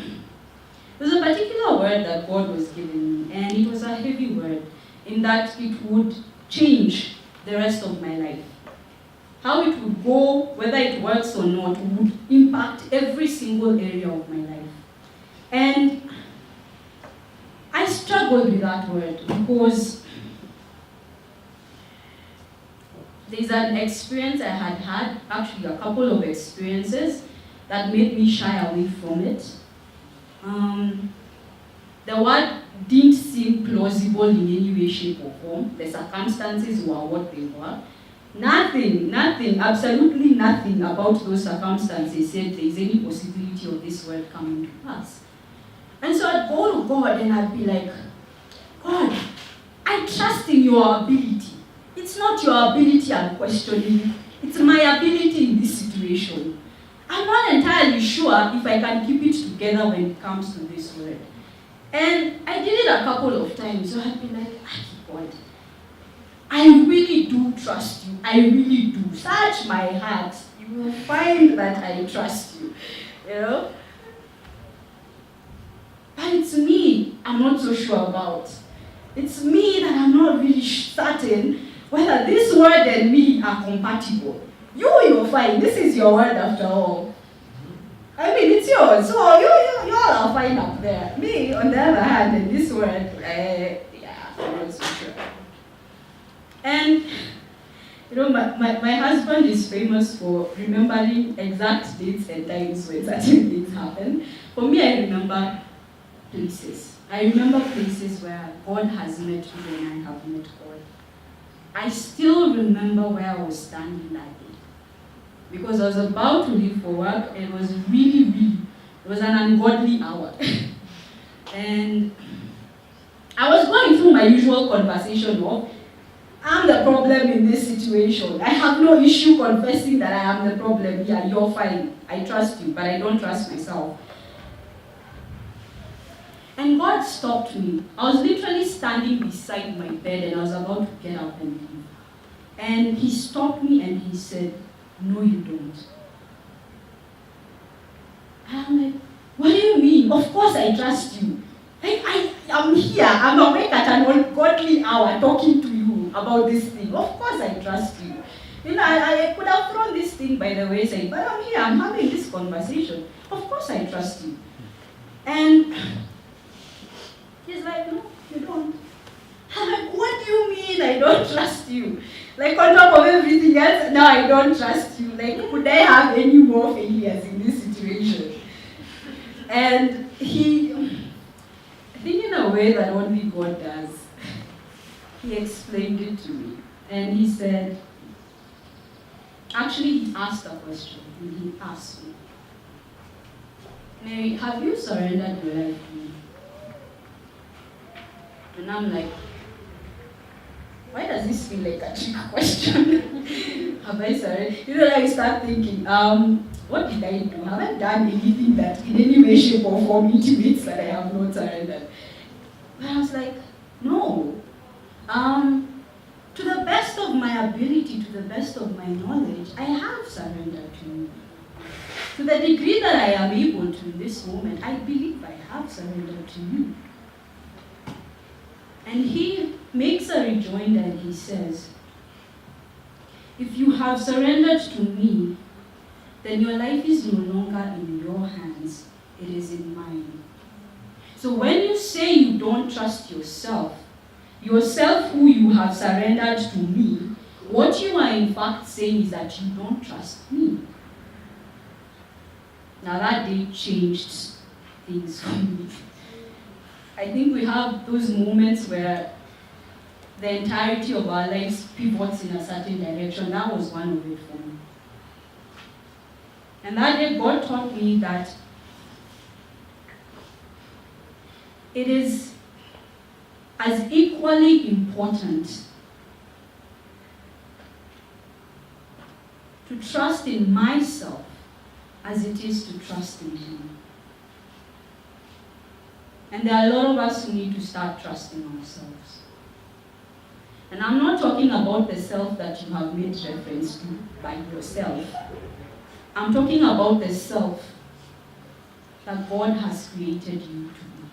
there's a particular word that God was giving me. And it was a heavy word in that it would change the rest of my life. How it would go, whether it works or not, would impact every single area of my life. And I struggled with that word because there's an experience I had, actually a couple of experiences that made me shy away from it. The word didn't seem plausible in any way, shape, or form. The circumstances were what they were. Nothing, absolutely nothing about those circumstances said there is any possibility of this word coming to pass. And so I'd go to God and I'd be like, God, I trust in your ability. It's not your ability I'm questioning. It's my ability in this situation. I'm not entirely sure if I can keep it together when it comes to this word. And I did it a couple of times. So I'd be like, God, I really do trust you. I really do. Search my heart. You will find that I trust you. But it's me I'm not so sure about. It's me that I'm not really certain whether this word and me are compatible. You're fine. This is your word after all. I mean, it's yours. So you all are fine up there. Me, on the other hand, in this word, I'm not so sure. And, my husband is famous for remembering exact dates and times when certain things happen. For me, I remember places. I remember places where God has met me and I have met God. I still remember where I was standing that day. Because I was about to leave for work and it was it was an ungodly hour. And I was going through my usual conversation of, I'm the problem in this situation. I have no issue confessing that I am the problem. Yeah, you're fine. I trust you, but I don't trust myself. And God stopped me. I was literally standing beside my bed and I was about to get up and leave. And He stopped me and He said, no, you don't. And I'm like, what do you mean? Of course I trust you. Like, I'm here. I'm awake at an ungodly hour talking to you about this thing. Of course I trust you. I could have thrown this thing by the wayside, but I'm here. I'm having this conversation. Of course I trust you. And He's like, no, you don't. I'm like, what do you mean I don't trust you? Like, on top of everything else, now I don't trust you. Like, could I have any more failures in this situation? And He, I think in a way that only God does, He explained it to me. And He said, actually He asked a question. And He asked me, Mary, have you surrendered your life to me? And I'm like, why does this feel like a trick question? Have I surrendered? I start thinking, what did I do? Have I done anything that in any way, shape, or form intimates that I have not surrendered? But I was like, no. To the best best of my ability, to the best of my knowledge, I have surrendered to you. To the degree that I am able to in this moment, I believe I have surrendered to you. And he makes a rejoinder and he says, if you have surrendered to me, then your life is no longer in your hands, it is in mine. So when you say you don't trust yourself who you have surrendered to me, what you are in fact saying is that you don't trust me. Now that day changed things for me. I think we have those moments where the entirety of our lives pivots in a certain direction. That was one of it for me. And that day God taught me that it is as equally important to trust in myself as it is to trust in Him. And there are a lot of us who need to start trusting ourselves. And I'm not talking about the self that you have made reference to by yourself. I'm talking about the self that God has created you to be.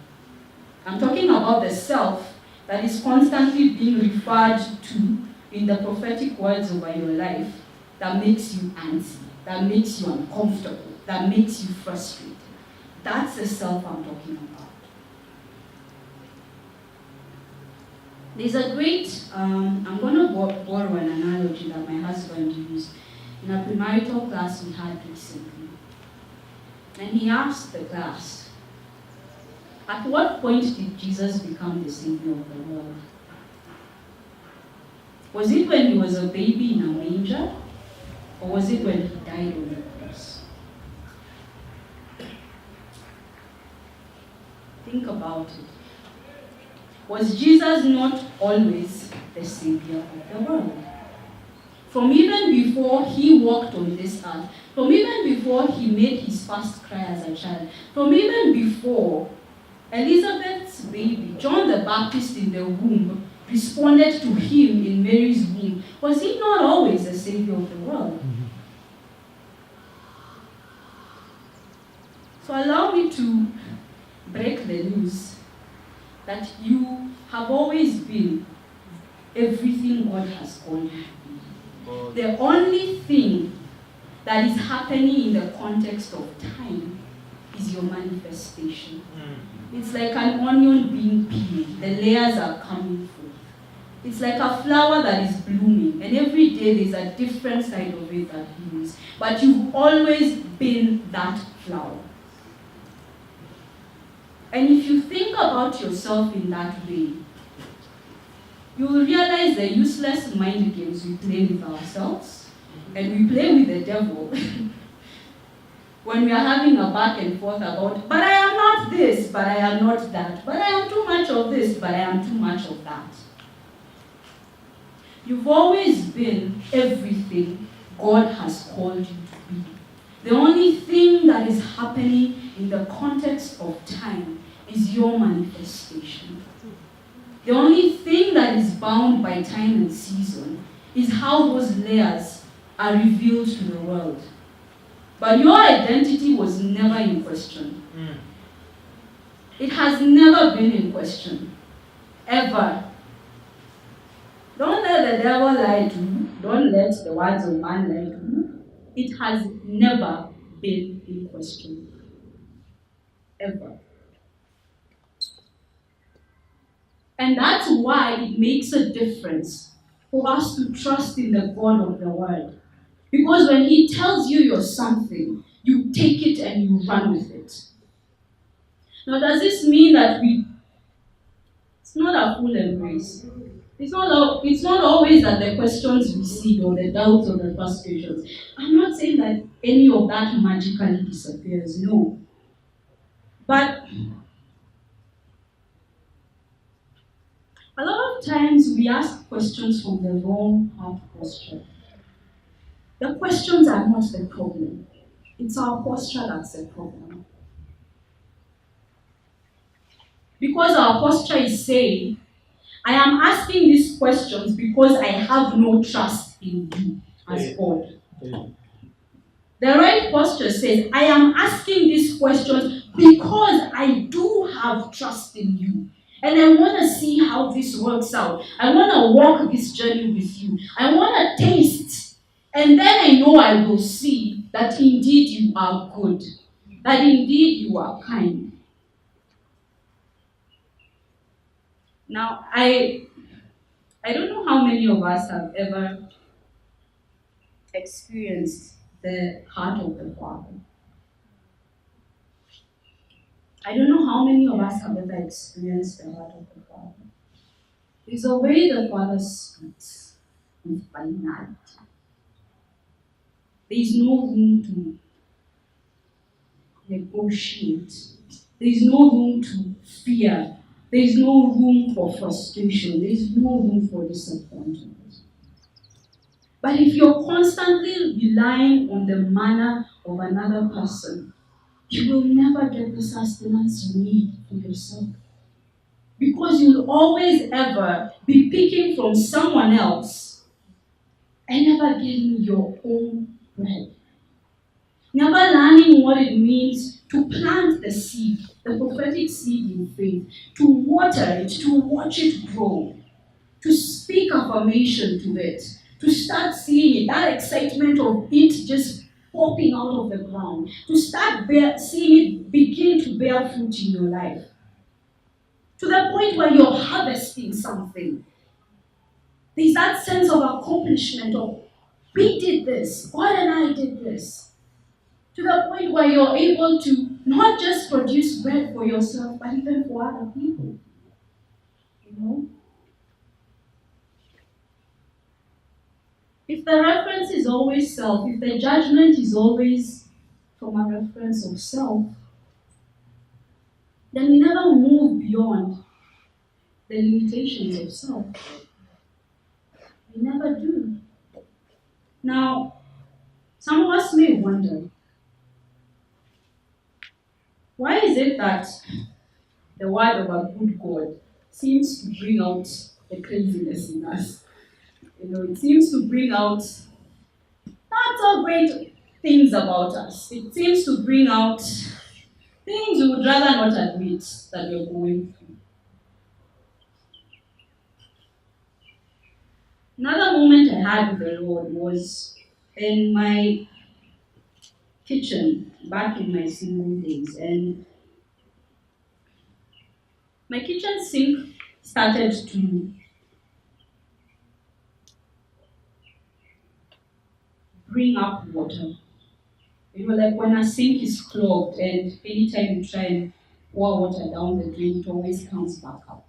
I'm talking about the self that is constantly being referred to in the prophetic words over your life that makes you antsy, that makes you uncomfortable, that makes you frustrated. That's the self I'm talking about. There's a great, I'm going to borrow an analogy that my husband used in a premarital class we had recently. And he asked the class, at what point did Jesus become the Savior of the world? Was it when he was a baby in a manger? Or was it when he died on the cross? Think about it. Was Jesus not always the Savior of the world? From even before he walked on this earth, from even before he made his first cry as a child, from even before Elizabeth's baby, John the Baptist in the womb, responded to him in Mary's womb, was he not always the Savior of the world? Mm-hmm. So allow me to break the news that you have always been everything God has called you to be. The only thing that is happening in the context of time is your manifestation. It's like an onion being peeled. The layers are coming forth. It's like a flower that is blooming, and every day there's a different side of it that blooms. But you've always been that flower. And if you think about yourself in that way, you will realize the useless mind games we play with ourselves, and we play with the devil when we are having a back and forth about, but I am not this, but I am not that, but I am too much of this, but I am too much of that. You've always been everything God has called you to be. The only thing that is happening in the context of time is your manifestation. The only thing that is bound by time and season is how those layers are revealed to the world. But your identity was never in question. It has never been in question. Ever. Don't let the devil lie to you. Don't let the words of man lie to you. It has never been in question. Ever. And that's why it makes a difference for us to trust in the God of the Word. Because when He tells you you're something, you take it and you run with it. Now, does this mean that it's not a full embrace? It's not always that the questions recede or the doubts or the frustrations. I'm not saying that any of that magically disappears, no. But a lot of times we ask questions from the wrong heart posture. The questions are not the problem. It's our posture that's the problem. Because our posture is saying, I am asking these questions because I have no trust in you as God. The right posture says, I am asking these questions because I do have trust in you. And I want to see how this works out. I want to walk this journey with you. I want to taste. And then I know I will see that indeed you are good. That indeed you are kind. Now, I don't know how many of us have ever experienced the heart of the Father. I don't know how many of us have ever experienced the heart of the Father. There's a way the Father speaks with finality. There is no room to negotiate. There is no room to fear. There is no room for frustration. There is no room for disappointment. But if you're constantly relying on the manner of another person, you will never get the sustenance you need for yourself. Because you'll always ever be picking from someone else and never getting your own bread. Never learning what it means to plant the seed, the prophetic seed in faith, to water it, to watch it grow, to speak affirmation to it, to start seeing it, that excitement of it just popping out of the ground, to start seeing it begin to bear fruit in your life. To the point where you're harvesting something. There's that sense of accomplishment of, we did this, God and I did this. To the point where you're able to not just produce bread for yourself, but even for other people. You know? If the reference is always self, if the judgment is always from a reference of self, then we never move beyond the limitations of self. We never do. Now, some of us may wonder, why is it that the word of a good God seems to bring out the craziness in us? You know, it seems to bring out not so great things about us. It seems to bring out things we would rather not admit that we're going through. Another moment I had with the Lord was in my kitchen back in my single days. And my kitchen sink started to bring up water. You know, like when a sink is clogged and anytime you try and pour water down the drain, it always comes back up.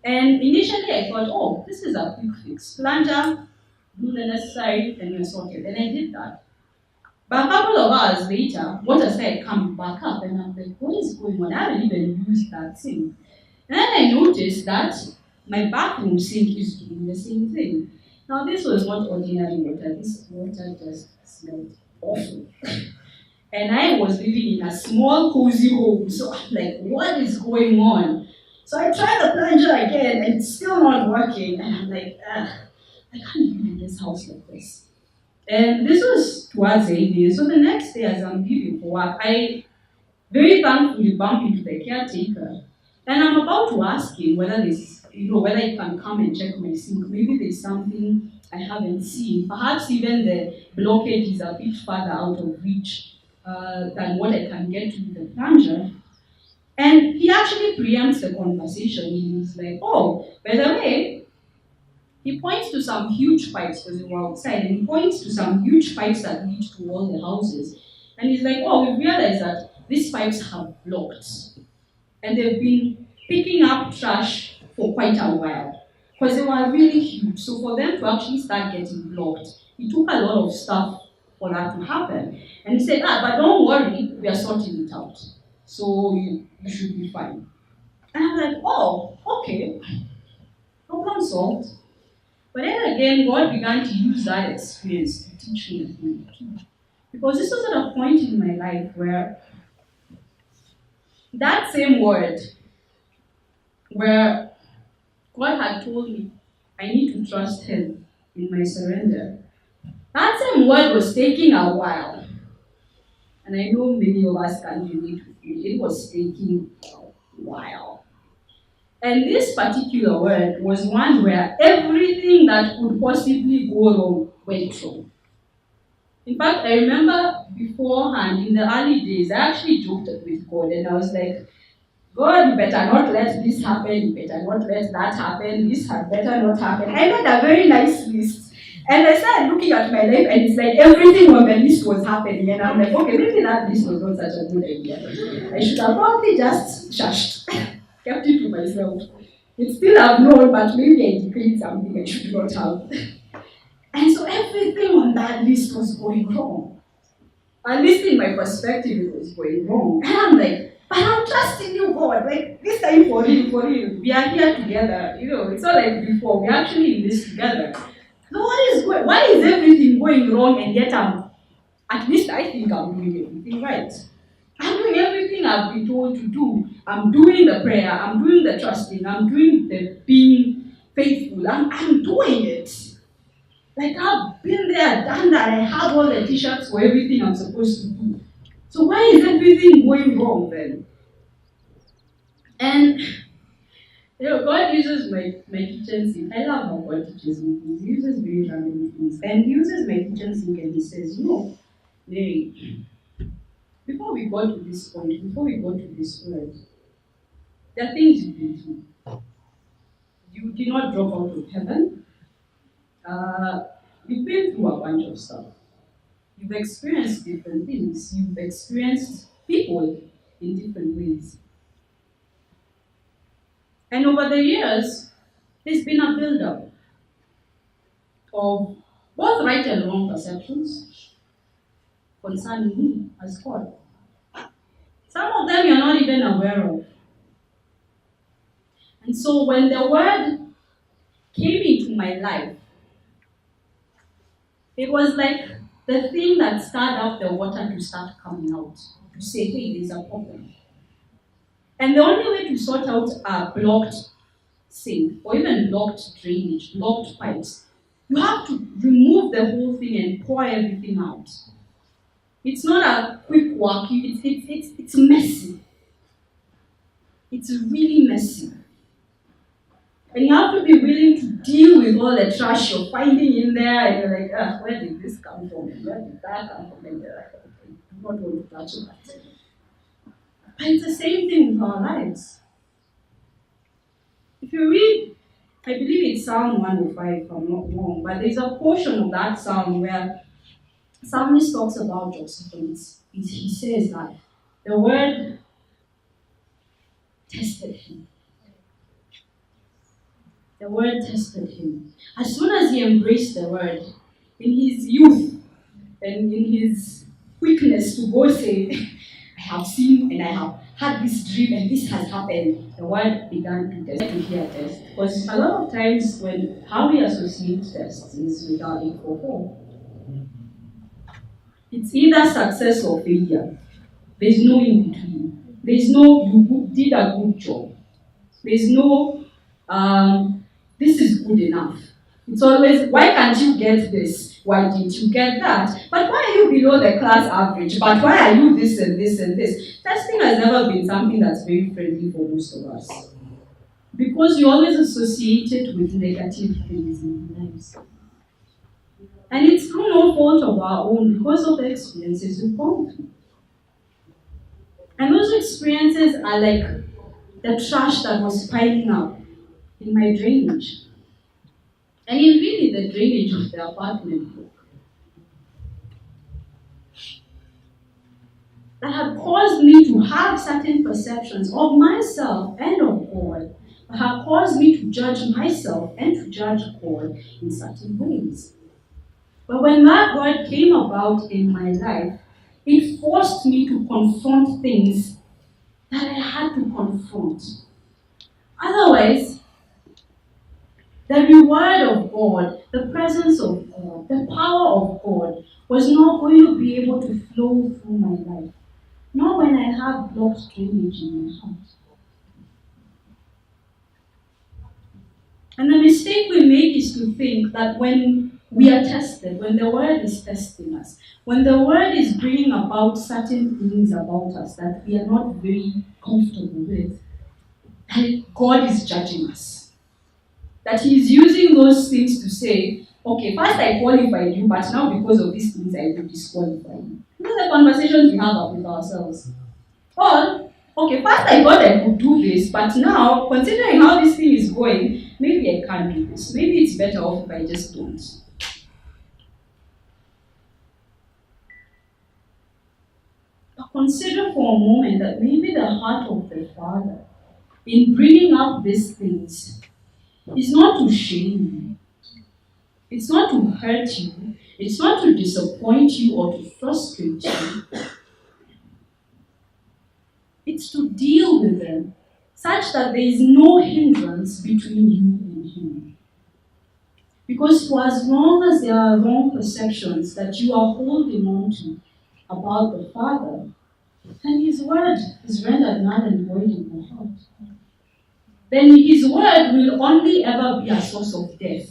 And initially I thought, oh, this is a quick fix. Plunger, do the necessary, and you're sorted. And I did that. But a couple of hours later, water started coming back up, and I'm like, what is going on? I haven't even used that sink. And then I noticed that my bathroom sink is doing the same thing. Now, this was not ordinary water. This water just smelled awful. And I was living in a small, cozy home. So I'm like, what is going on? So I tried the plunger again, and it's still not working. And I'm like, I can't live in this house like this. And this was towards the evening. So the next day, as I'm leaving for work, I very thankfully bump into the caretaker. And I'm about to ask him whether this, whether he can come and check my sink. Maybe there's something I haven't seen. Perhaps even the blockage is a bit further out of reach than what I can get with the plunger. And he actually preempts the conversation. He's like, oh, by the way, he points to some huge pipes because we were outside, and he points to some huge pipes that lead to all the houses. And he's like, oh, we realized that these pipes have blocked. And they've been picking up trash for quite a while because they were really huge. So for them to actually start getting blocked, it took a lot of stuff for that to happen. And he said, but don't worry, we are sorting it out. So you should be fine. And I'm like, oh, okay, problem solved. But then again, God began to use that experience to teach me a thing too. Because this was at a point in my life where that same word, where God had told me I need to trust Him in my surrender. That same word was taking a while. And I know many of us can relate to it. It was taking a while. And this particular word was one where everything that could possibly go wrong went wrong. In fact, I remember beforehand, in the early days, I actually joked with God and I was like, God, you better not let this happen, you better not let that happen, this had better not happen. I made a very nice list. And I started looking at my life and it's like everything on the list was happening. And I'm like, okay, maybe that list was not such a good idea. I should have probably just shushed, kept it to myself. It still have known, but maybe I decreed something I should not have. And so everything on that list was going wrong. At least in my perspective, it was going wrong. And I'm like, but I'm trusting you, God. Like, this time for real. We are here together. It's not like before. We're actually in this together. So why is everything going wrong and yet at least I think I'm doing everything right. I'm doing everything I've been told to do. I'm doing the prayer. I'm doing the trusting. I'm doing the being faithful. I'm doing it. Like I've been there, done that. I have all the t-shirts for everything I'm supposed to do. So why is everything going wrong then? And God uses my kitchen sink. I love how God teaches me things. He uses very random things. And he uses my kitchen sink and he says, Mary, before we got to this point, before we got to this word, there are things you've been through. You did not drop out of heaven. You've been through a bunch of stuff. You've experienced different things. You've experienced people in different ways. And over the years, there's been a build-up of both right and wrong perceptions concerning me as God. Some of them you're not even aware of. And so when the word came into my life, it was like the thing that stirred up the water to start coming out, to say, hey, there's a problem. And the only way to sort out a blocked sink or even blocked drainage, blocked pipes, you have to remove the whole thing and pour everything out. It's not a quick work, it's messy. It's really messy. And you have to be willing to deal with all the trash you're finding in there, and you're like, where did this come from? Where did that come from? And you're like, okay, I do not want to touch that. But it's the same thing with our lives. If you read, I believe it's Psalm 105, if I'm not wrong, but there's a portion of that psalm where Psalmist talks about Joseph, and he says that the word tested him. The word tested him. As soon as he embraced the word, in his youth and in his quickness to go say, I have seen and I have had this dream and this has happened, the word began to test, to hear test. Because a lot of times when how we associate tests is with our 844. It's either success or failure. There's no in between. There's no you did a good job. There's no this is good enough. It's always, why can't you get this? Why didn't you get that? But why are you below the class average? But why are you this and this and this? Testing has never been something that's very friendly for most of us. Because you always associate it with negative things in our lives. And it's through no fault of our own because of the experiences we've gone through. And those experiences are like the trash that was piling up in my drainage. And in really the drainage of the apartment block. That had caused me to have certain perceptions of myself and of God. That had caused me to judge myself and to judge God in certain ways. But when that word came about in my life, it forced me to confront things that I had to confront. Otherwise, the reward of God, the presence of God, the power of God was not going to be able to flow through my life. Not when I have blocked drainage in my heart. And the mistake we make is to think that when we are tested, when the word is testing us, when the word is bringing about certain things about us that we are not very comfortable with, that God is judging us. That He is using those things to say, okay, first I qualified you, but now because of these things I will disqualify you. These are the conversations we have with ourselves. Or, okay, first I thought I could do this, but now, considering how this thing is going, maybe I can't do this. Maybe it's better off if I just don't. But consider for a moment that maybe the heart of the Father in bringing up these things is not to shame you, it's not to hurt you, it's not to disappoint you or to frustrate you. It's to deal with them such that there is no hindrance between you and Him. Because for as long as there are wrong perceptions that you are holding on to about the Father, then His word is rendered null and void in your heart. Then His word will only ever be a source of death.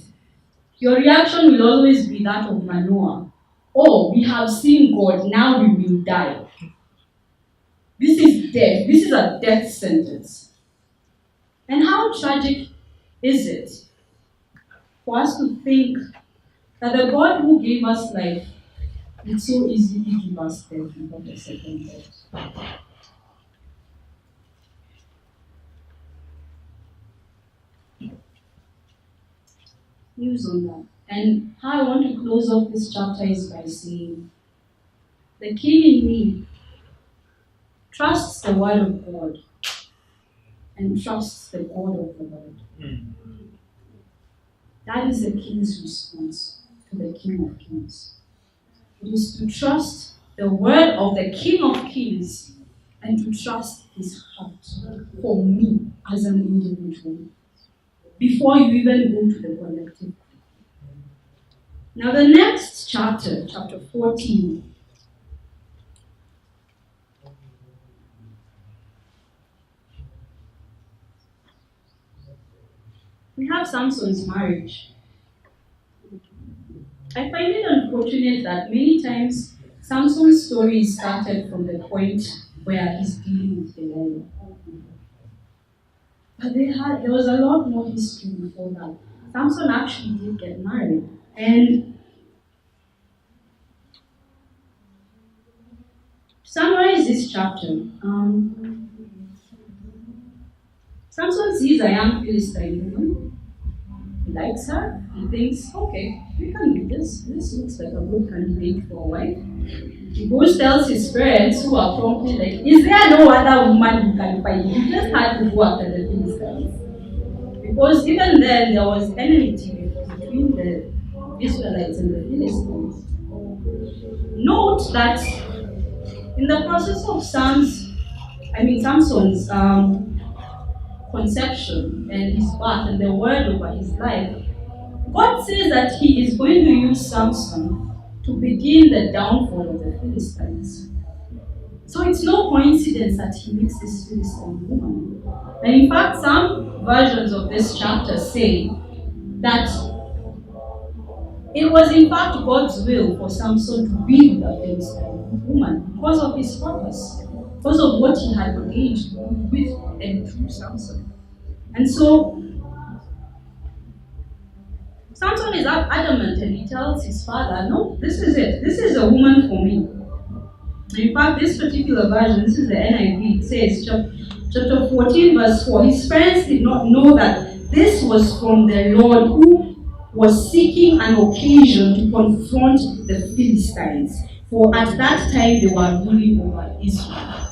Your reaction will always be that of Manoah. Oh, we have seen God, now we will die. This is death. This is a death sentence. And how tragic is it for us to think that the God who gave us life would so easily give us death without a second thought? News on that. And how I want to close off this chapter is by saying, the king in me trusts the word of God and trusts the God of the word. That is the king's response to the King of Kings. It is to trust the word of the King of Kings and to trust his heart for me as an individual before you even go to the collective. Now the next chapter, chapter 14, we have Samson's marriage. I find it unfortunate that many times Samson's story started from the point where he's dealing with Delilah. But there was a lot more history before that. Samson actually did get married. And to summarize this chapter, Samson sees a young Philistine woman. He likes her. He thinks, okay, we can do this. This looks like a good candidate for a wife. He goes, tells his parents, who are promptly like, is there no other woman you can find? You just had to go after the Philistines. Because even then, there was enmity between the Israelites and the Philistines. Note that in the process of Samson's conception and his birth and the word over his life, God says that He is going to use Samson to begin the downfall of the Philistines. So it's no coincidence that he meets this Philistine woman. And in fact, some versions of this chapter say that it was in fact God's will for Samson to be with a Philistine woman because of his purpose, because of what He had ordained to do with and through Samson. And so Samson is adamant and he tells his father, no, this is it. This is a woman for me. In fact, this particular version, this is the NIV, it says, chapter 14, verse 4, his parents did not know that this was from the Lord who was seeking an occasion to confront the Philistines. For at that time they were ruling over Israel.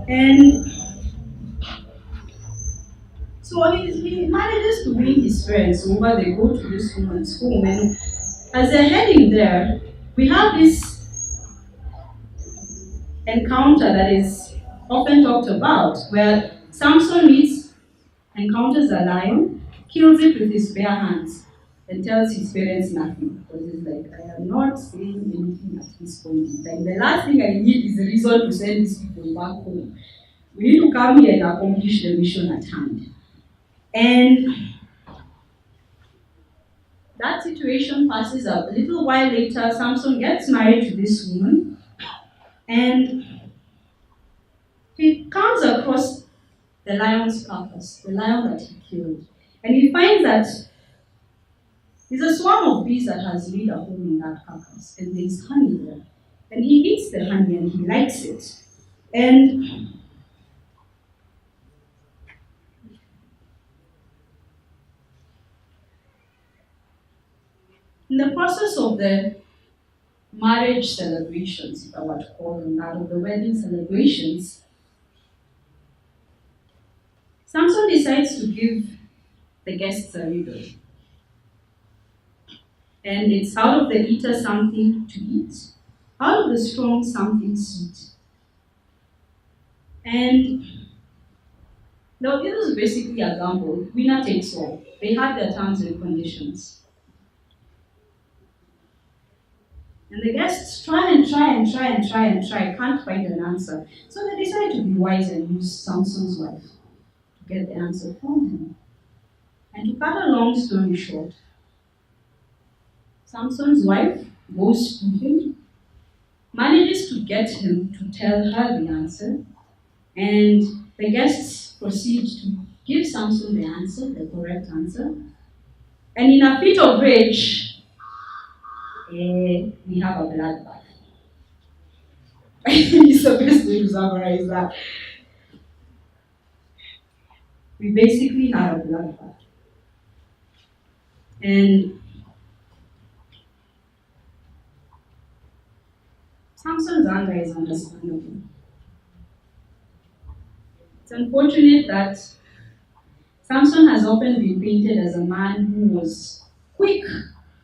And so he manages to win his friends over. They go to this woman's home, and as they're heading there, we have this encounter that is often talked about, where Samson encounters a lion, kills it with his bare hands, and tells his parents nothing. Because he's like, I am not saying anything at this point in time. The last thing I need is a reason to send these people back home. We need to come here and accomplish the mission at hand. And that situation passes up. A little while later, Samson gets married to this woman, and he comes across the lion's carcass, the lion that he killed. And he finds that there's a swarm of bees that has laid a home in that carcass, and there's honey there. And he eats the honey and he likes it. And in the process of the marriage celebrations, if I were to call them that, of the wedding celebrations, Samson decides to give the guests a riddle. And it's out of the eater something to eat, out of the strong something sweet. And now this was basically a gamble, winner takes all. They had their terms and conditions. And the guests try and try and try and try and try, can't find an answer. So they decide to be wise and use Samson's wife to get the answer from him. And to cut a long story short, Samson's wife goes to him, manages to get him to tell her the answer, and the guests proceed to give Samson the answer, the correct answer. And in a fit of rage, we have a bloodbath. It's the best way to summarize that. We basically had a bloodbath. And Samson's anger is understandable. It's unfortunate that Samson has often been painted as a man who was quick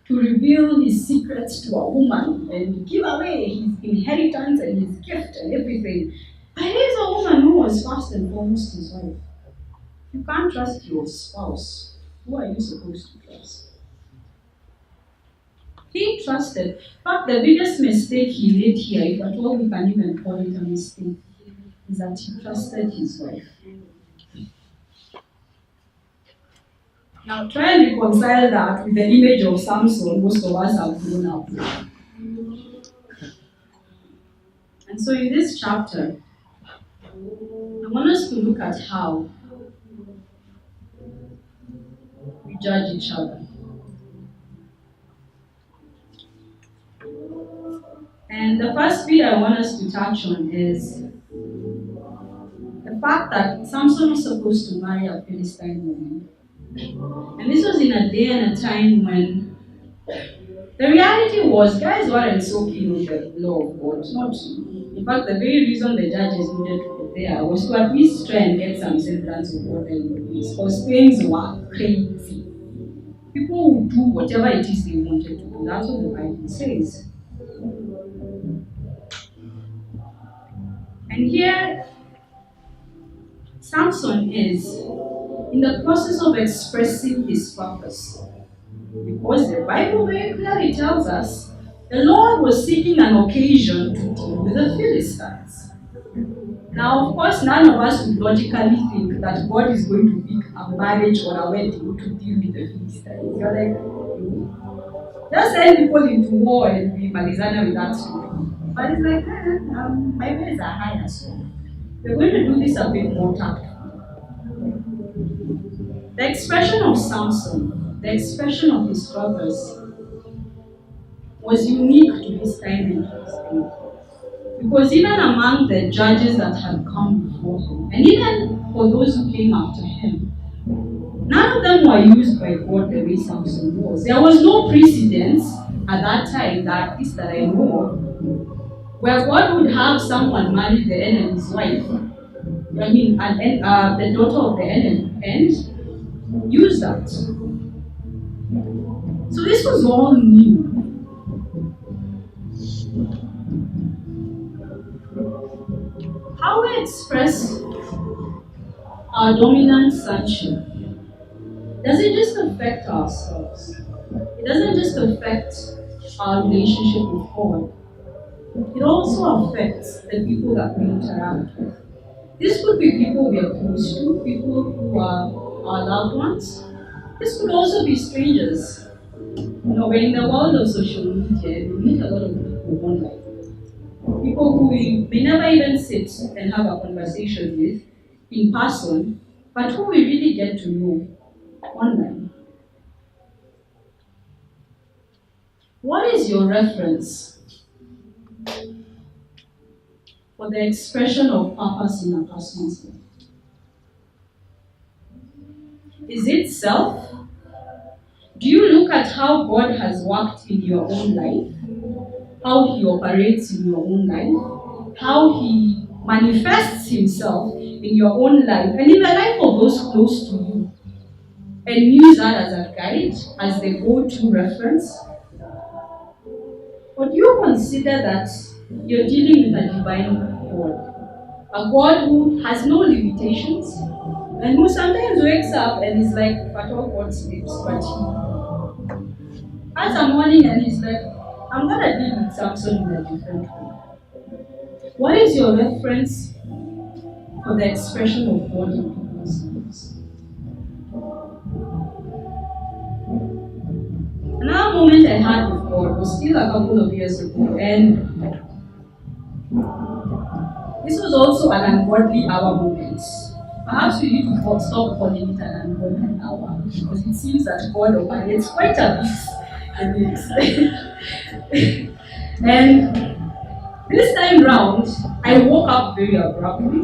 to reveal his secrets to a woman and give away his inheritance and his gift and everything. But here's a woman who was first and foremost his wife. You can't trust your spouse. Who are you supposed to trust? He trusted. In fact, the biggest mistake he made here, if at all we can even call it a mistake, is that he trusted his wife. Now try and reconcile that with the image of Samson most of us have grown up with. And so in this chapter, I want us to look at how we judge each other. And the first bit I want us to touch on is the fact that Samson was supposed to marry a Philistine woman. And this was in a day and a time when the reality was guys weren't so keen on the law of God. Not, in fact, the very reason the judges needed to be there was to at least try and get some semblance of order in the place. Because things were crazy. People would do whatever it is they wanted to do. That's what the Bible says. And here, Samson is in the process of expressing his purpose. Because the Bible very clearly tells us the Lord was seeking an occasion to deal with the Philistines. Now, of course, none of us would logically think that God is going to pick a marriage or a wedding to deal with the Philistines. You're like, just send people into war and be Malizana with that story. But it's like, my ways are higher, so we're going to do this a bit more tactful. The expression of Samson, the expression of his purpose, was unique to his time and to his day. Because even among the judges that had come before him, and even for those who came after him, none of them were used by God the way Samson was. There was no precedence at that time, that at least that I know of, where God would have someone marry the enemy's wife, the daughter of the enemy, and use that. So this was all new. How we express our dominant sonship doesn't just affect ourselves. It doesn't just affect our relationship with God. It also affects the people that we interact with. These could be people we are close to, people who are our loved ones. This could also be strangers. We're in the world of social media, we meet a lot of people online. People who we may never even sit and have a conversation with in person, but who we really get to know online. What is your reference for the expression of purpose in a person's life? Is it self? Do you look at how God has worked in your own life? How He operates in your own life? How He manifests Himself in your own life and in the life of those close to you? And use that as a guide, as the go-to reference? Or do you consider that you're dealing with a divine God? A God who has no limitations and who sometimes wakes up and is like, but all God sleeps, but He has a morning and He's like, I'm going to deal with Samson in a different way. What is your reference for the expression of God in people's lives? Another moment I had with God was still a couple of years ago, and this was also an ungodly hour moment. Perhaps we need to stop calling it an ungodly hour because it seems that God operates quite a bit in it. And this time round, I woke up very abruptly.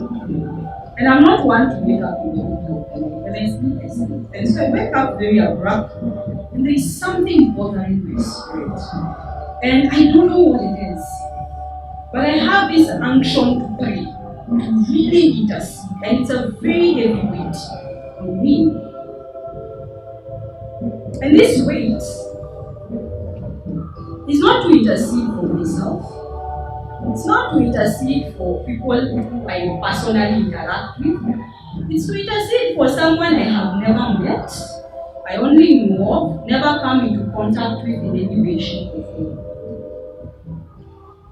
And I'm not one to wake up in the middle of the night. When I sleep, I sleep. And so I wake up very abruptly. And there is something bothering my spirit. And I don't know what it is. But I have this unction to pray, to really intercede. And it's a very heavy weight on me. And this weight is not to intercede for myself. It's not to intercede for people who I personally interact with. It's to intercede for someone I have never met, I only know of, never come into contact with in any way, shape, or form.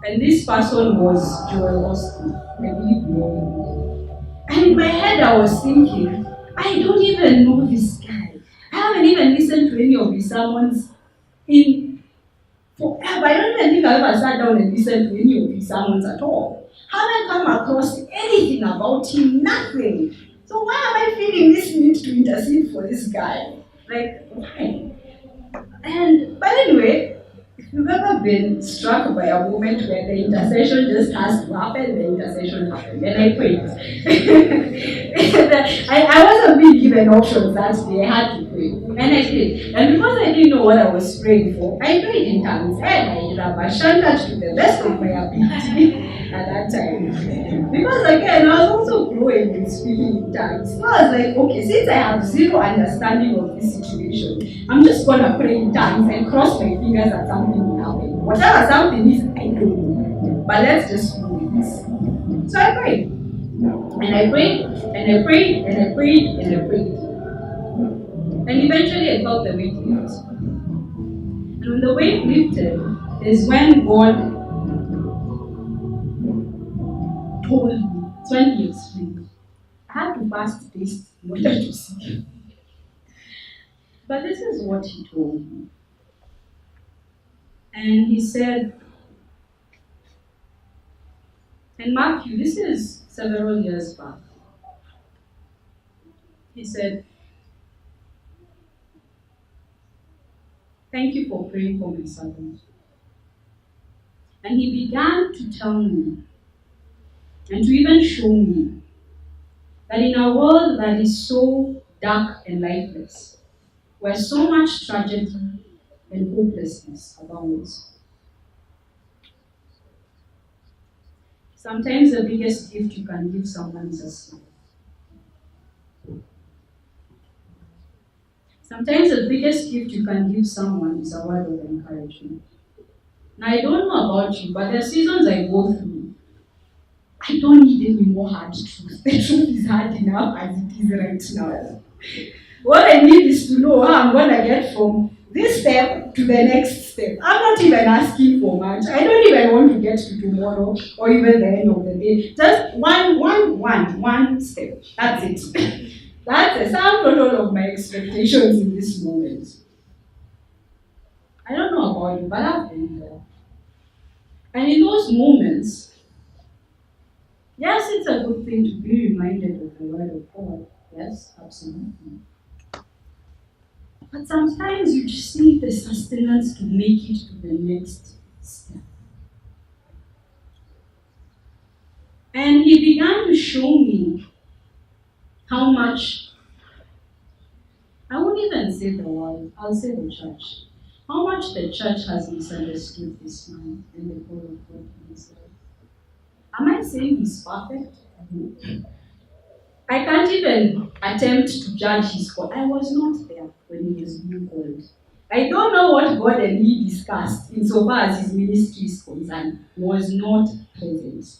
And this person was Joel Austin. I believe you all know. And in my head I was thinking, I don't even know this guy. I haven't even listened to any of his sermons in forever. I don't even think I ever sat down and listened to any of his sermons at all. Haven't come across anything about him, nothing. So why am I feeling this need to intercede for this guy? Like, why? But anyway, if you've ever been struck by a moment where the intercession just has to happen, the intercession happened. And I prayed. I wasn't being given options that day, I had to pray. And I did. And because I didn't know what I was praying for, I prayed in tongues. And I rabashanted to the best of my ability at that time. Because again, I was also growing in speaking in tongues. So I was like, okay, since I have zero understanding of this situation, I'm just going to pray in tongues and cross my fingers that something will happen. Whatever something is, I don't know. But let's just do this. So I prayed. And I prayed, and I prayed, and I prayed, and I prayed. And eventually I felt the weight lift. And when the weight lifted is when God told me, it's when He explained. I had to fast taste in order to see. But this is what He told me. And He said, and Matthew, this is several years back. He said, thank you for praying for my servant. And He began to tell me, and to even show me, that in a world that is so dark and lifeless, where so much tragedy and hopelessness abounds, sometimes the biggest gift you can give someone is a smile. Sometimes the biggest gift you can give someone is a word of encouragement. Now, I don't know about you, but the seasons I go through, I don't need any more hard truth. The truth is hard enough as it is right now. What I need is to know how I'm going to get from this step to the next step. I'm not even asking for much. I don't even want to get to tomorrow or even the end of the day. Just one step. That's it. That's a sum total of my expectations in this moment. I don't know about you, but I've been there. And in those moments, yes, it's a good thing to be reminded of the word of God. Yes, absolutely. But sometimes you just need the sustenance to make it to the next step. And he began to show me how much, I won't even say the world, I'll say the church. How much the church has misunderstood this man and the call of God in his life. Am I saying he's perfect? No. I can't even attempt to judge his call. I was not there when he was being called. I don't know what God and he discussed insofar as his ministry is concerned, was not present.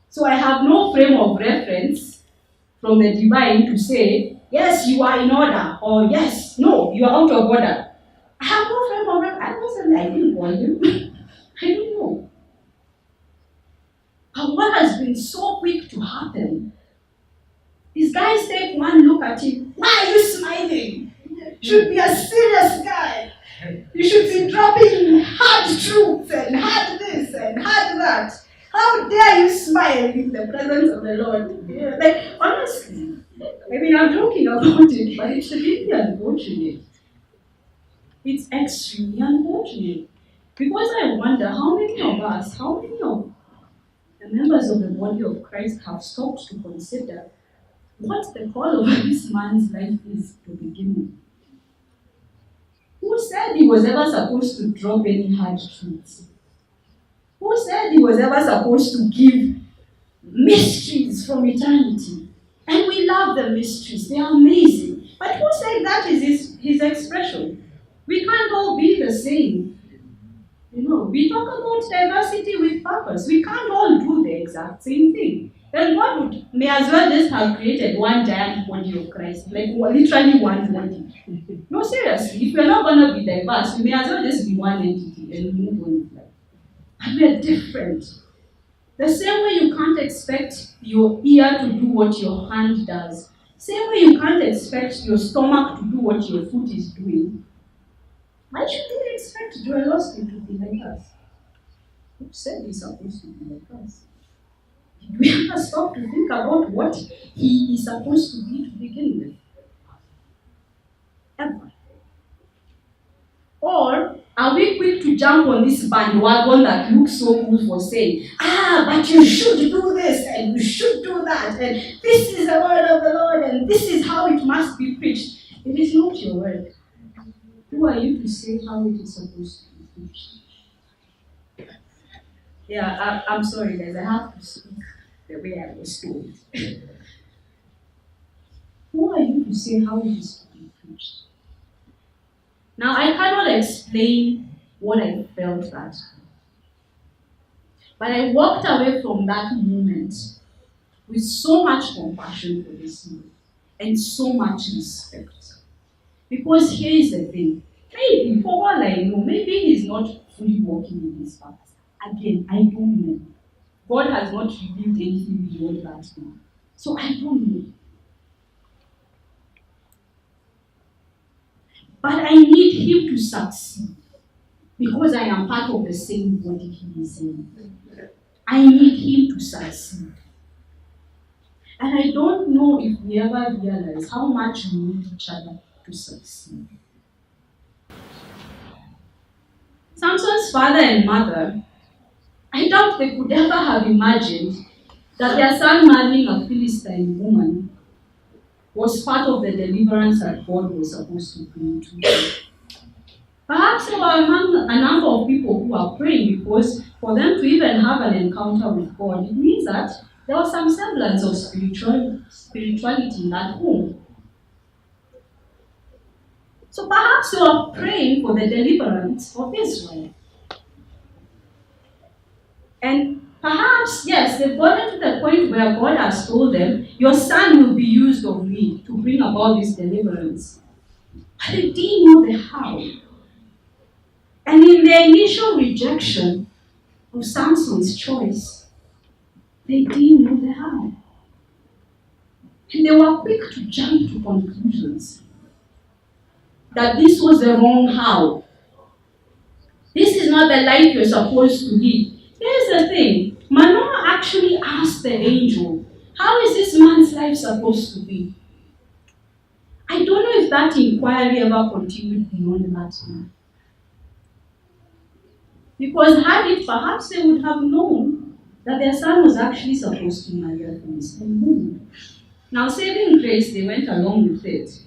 So I have no frame of reference from the divine to say, yes, you are in order, or yes, no, you are out of order. I have no frame of reference. I didn't call him. I don't know. But what has been so quick to happen is guys take one look at him. Why are you smiling? You should be a serious guy. You should be dropping hard truths and hard this and hard that. How dare you smile in the presence of the Lord? Yeah, like, honestly, I mean, I'm joking about it, but it's really unfortunate. It's extremely unfortunate. Because I wonder how many of us, how many of the members of the body of Christ have stopped to consider what the call of this man's life is to begin with. Who said he was ever supposed to drop any hard truths? Who said he was ever supposed to give mysteries from eternity? And we love the mysteries, they are amazing. But who said that is his expression? We can't all be the same. You know, we talk about diversity with purpose. We can't all do the exact same thing. Then God may as well just have created one giant body of Christ, like literally one body. No, seriously, if we're not going to be diverse, we may as well just be one entity and move on with life. And we're different. The same way you can't expect your ear to do what your hand does, same way you can't expect your stomach to do what your foot is doing, why should we expect Joel Austin to be like us? Who said he's supposed to be like us? Did we ever stop to think about what he is supposed to be to begin with? Ever. Or are we quick to jump on this bandwagon that looks so cool for saying, but you should do this and you should do that, and this is the word of the Lord and this is how it must be preached? It is not your word. Who are you to say how it is supposed to be preached? Yeah, I'm sorry guys, I have to speak the way I was told. Who are you to say how it is to be preached? Now, I cannot explain what I felt that time. But I walked away from that moment with so much compassion for this man and so much respect. Because here is the thing. Maybe, for all I know, maybe he's not fully walking in his path. Again, I don't know. God has not revealed anything beyond that now. So I don't know. But I need him to succeed because I am part of the same body he is in. I need him to succeed. And I don't know if we ever realize how much we need each other to succeed. Samson's father and mother, I doubt they could ever have imagined that their son marrying a Philistine woman was part of the deliverance that God was supposed to bring to them. Perhaps there were a number of people who are praying because for them to even have an encounter with God, it means that there was some semblance of spirituality in that home. So perhaps you are praying for the deliverance of Israel. And perhaps, yes, they've gotten to the point where God has told them, your son will be used of me to bring about this deliverance. But they didn't know the how. And in their initial rejection of Samson's choice, they didn't know the how. And they were quick to jump to conclusions that this was the wrong how. This is not the life you're supposed to live. Here's the thing. Manoah actually asked the angel, how is this man's life supposed to be? I don't know if that inquiry ever continued beyond that man. Because had it, perhaps they would have known that their son was actually supposed to marry a Philistine woman. Now, saving grace, they went along with it.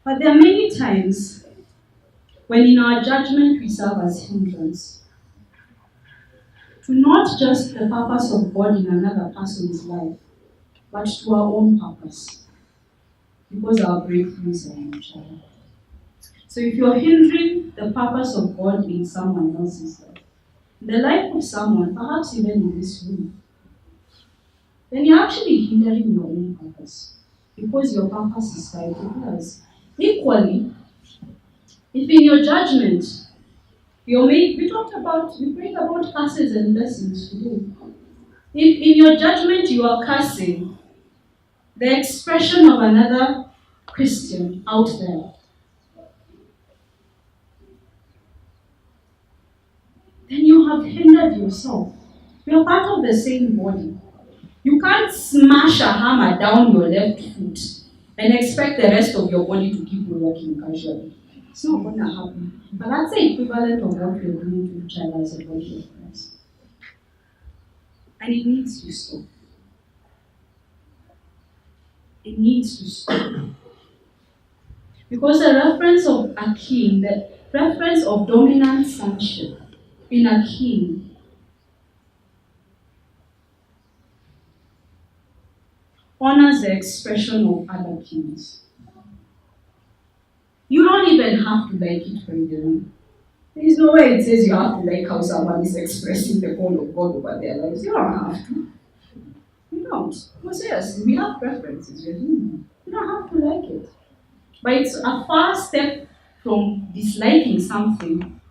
But there are many times when in our judgment we serve as hindrance to not just the purpose of God in another person's life, but to our own purpose, because our breakthroughs are in child. So if you're hindering the purpose of God in someone else's life, the life of someone, perhaps even in this room, then you're actually hindering your own purpose, because your purpose is tied to theirs. Equally, if in your judgment, we prayed about curses and blessings today. If in your judgment you are cursing the expression of another Christian out there, then you have hindered yourself. You are part of the same body. You can't smash a hammer down your left foot and expect the rest of your body to keep walking casually. It's not going to happen. But that's the equivalent of what we're doing to each other as a body of Christ. And it needs to stop. It needs to stop. Because the reference of a king, the reference of dominant sonship in a king, honors the expression of other kings. You don't even have to like it from the room. There is no way it says you have to like how someone is expressing the call of God over their lives. You don't have to. You don't. Because yes, we have preferences. We're human. You don't have to like it. But it's a far step from disliking something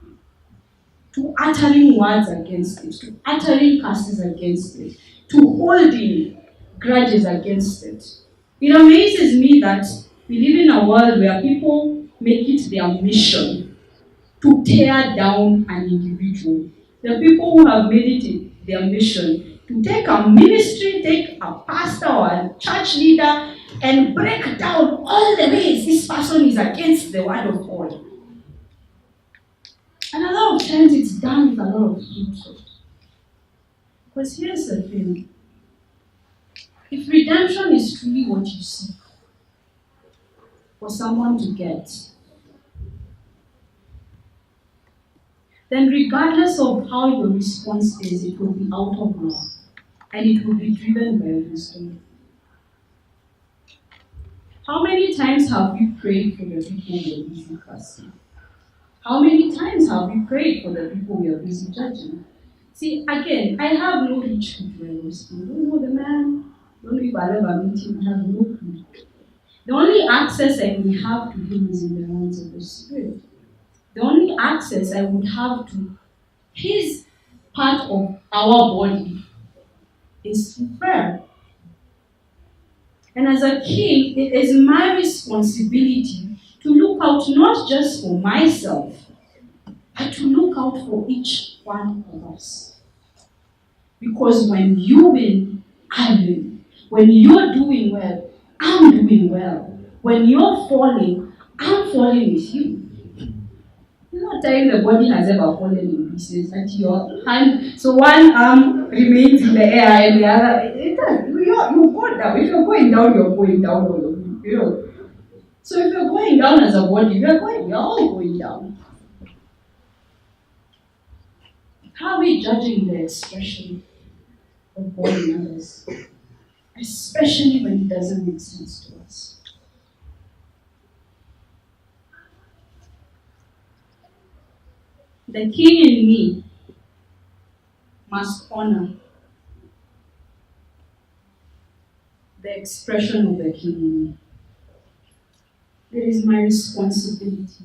to uttering words against it, to uttering curses against it, to holding grudges against it. It amazes me that we live in a world where people make it their mission to tear down an individual. The people who have made it their mission to take a ministry, take a pastor or a church leader, and break down all the ways this person is against the word of God. And a lot of times it's done with a lot of hatred. Because here's the thing. If redemption is truly what you seek for someone to get, then regardless of how your response is, it will be out of love. And it will be driven by wisdom. How many times have we prayed for the people we are busy cursing? How many times have we prayed for the people we are busy judging? See, again, I have no reach to praise. I don't know the man. I don't know if I'll ever meet him. I have no clue. The only access I will have to him is in the hands of the Spirit. The only access I would have to his part of our body is through prayer. And as a king, it is my responsibility to look out not just for myself, but to look out for each one of us. Because when you win, I win. When you're doing well, I'm doing well. When you're falling, I'm falling with you. No time the body has ever fallen in pieces at your hand. So one arm remains in the air and the other. You go down. If you're going down, you're going down. You know. So if you're going down as a body, we're all going down. How are we judging the expression of God in others? Especially when it doesn't make sense to us. The king in me must honor the expression of the king in me. It is my responsibility.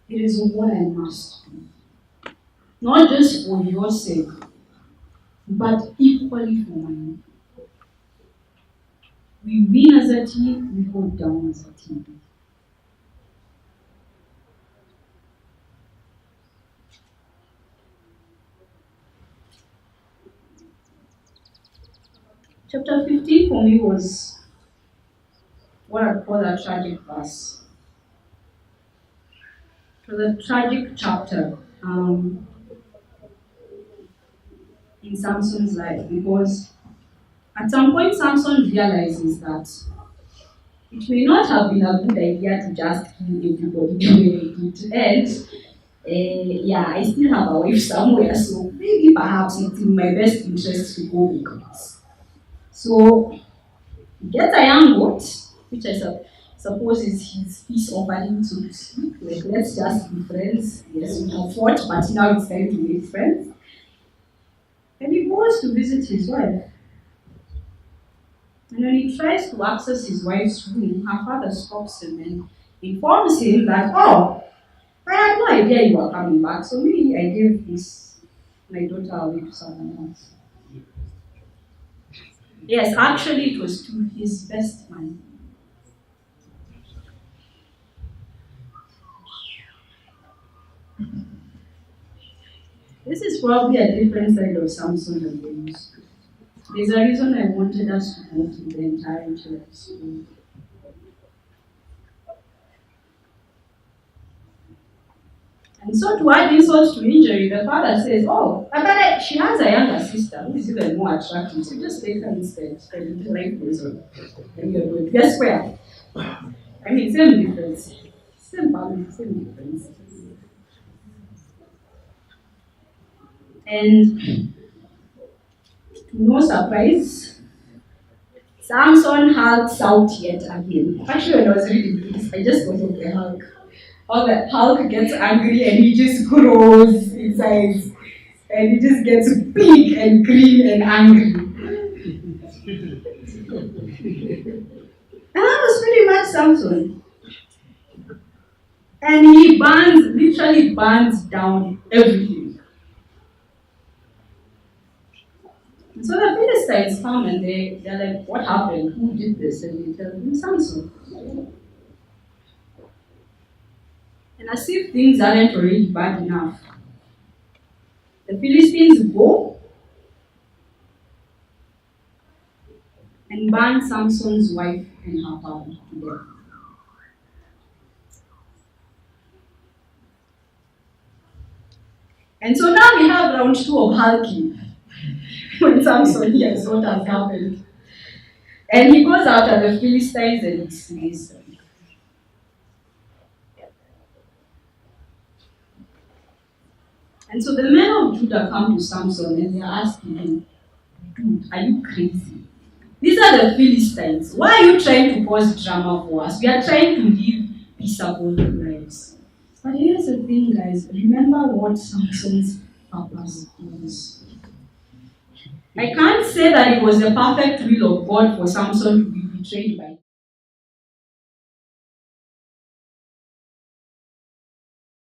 It is what I must do. Not just for your sake, but equally for mine. We win as a team, we go down as a team. Chapter 15 for me was what I call a tragic verse. It was a tragic chapter in Samson's life because at some point Samson realizes that it may not have been a good idea to just kill everybody the way it ends. Yeah, I still have a wife somewhere, so maybe perhaps it's in my best interest to go with this. So he gets a young goat, which I suppose is his peace offering, so to speak. Like, let's just be friends. Yes, we have fought, but now it's time to be friends. And he goes to visit his wife. And when he tries to access his wife's room, her father stops him and informs him that, oh, I had no idea you were coming back, so maybe I gave my daughter away to someone else. Yes, actually, it was to his best man. This is probably a different side of Samson than we used to. There's a reason I wanted us to go to the entire church. And so to add insult to injury, the father says, oh, but she has a younger sister who is even more attractive, so just take her instead. And life goes on. And you're good. Guess where? I mean, same difference. Same family, same difference. And no surprise, Samson hulks out yet again. Actually, when I was reading this, I just thought of the Hulk. How the Hulk gets angry and he just grows in size. And he just gets big and green and angry. And that was pretty much Samson. And he literally burns down everything. And so the Philistines come and they're like, what happened? Who did this? And they tell him, Samson. And as if things aren't already bad enough, the Philistines go and burn Samson's wife and her father to death. And so now we have round 2 of hulking when Samson hears what has happened. And he goes after the Philistines and he slays them. And so the men of Judah come to Samson and they are asking him, dude, are you crazy? These are the Philistines. Why are you trying to cause drama for us? We are trying to live peaceable lives. But here's the thing, guys. Remember what Samson's purpose was. I can't say that it was the perfect will of God for Samson to be betrayed by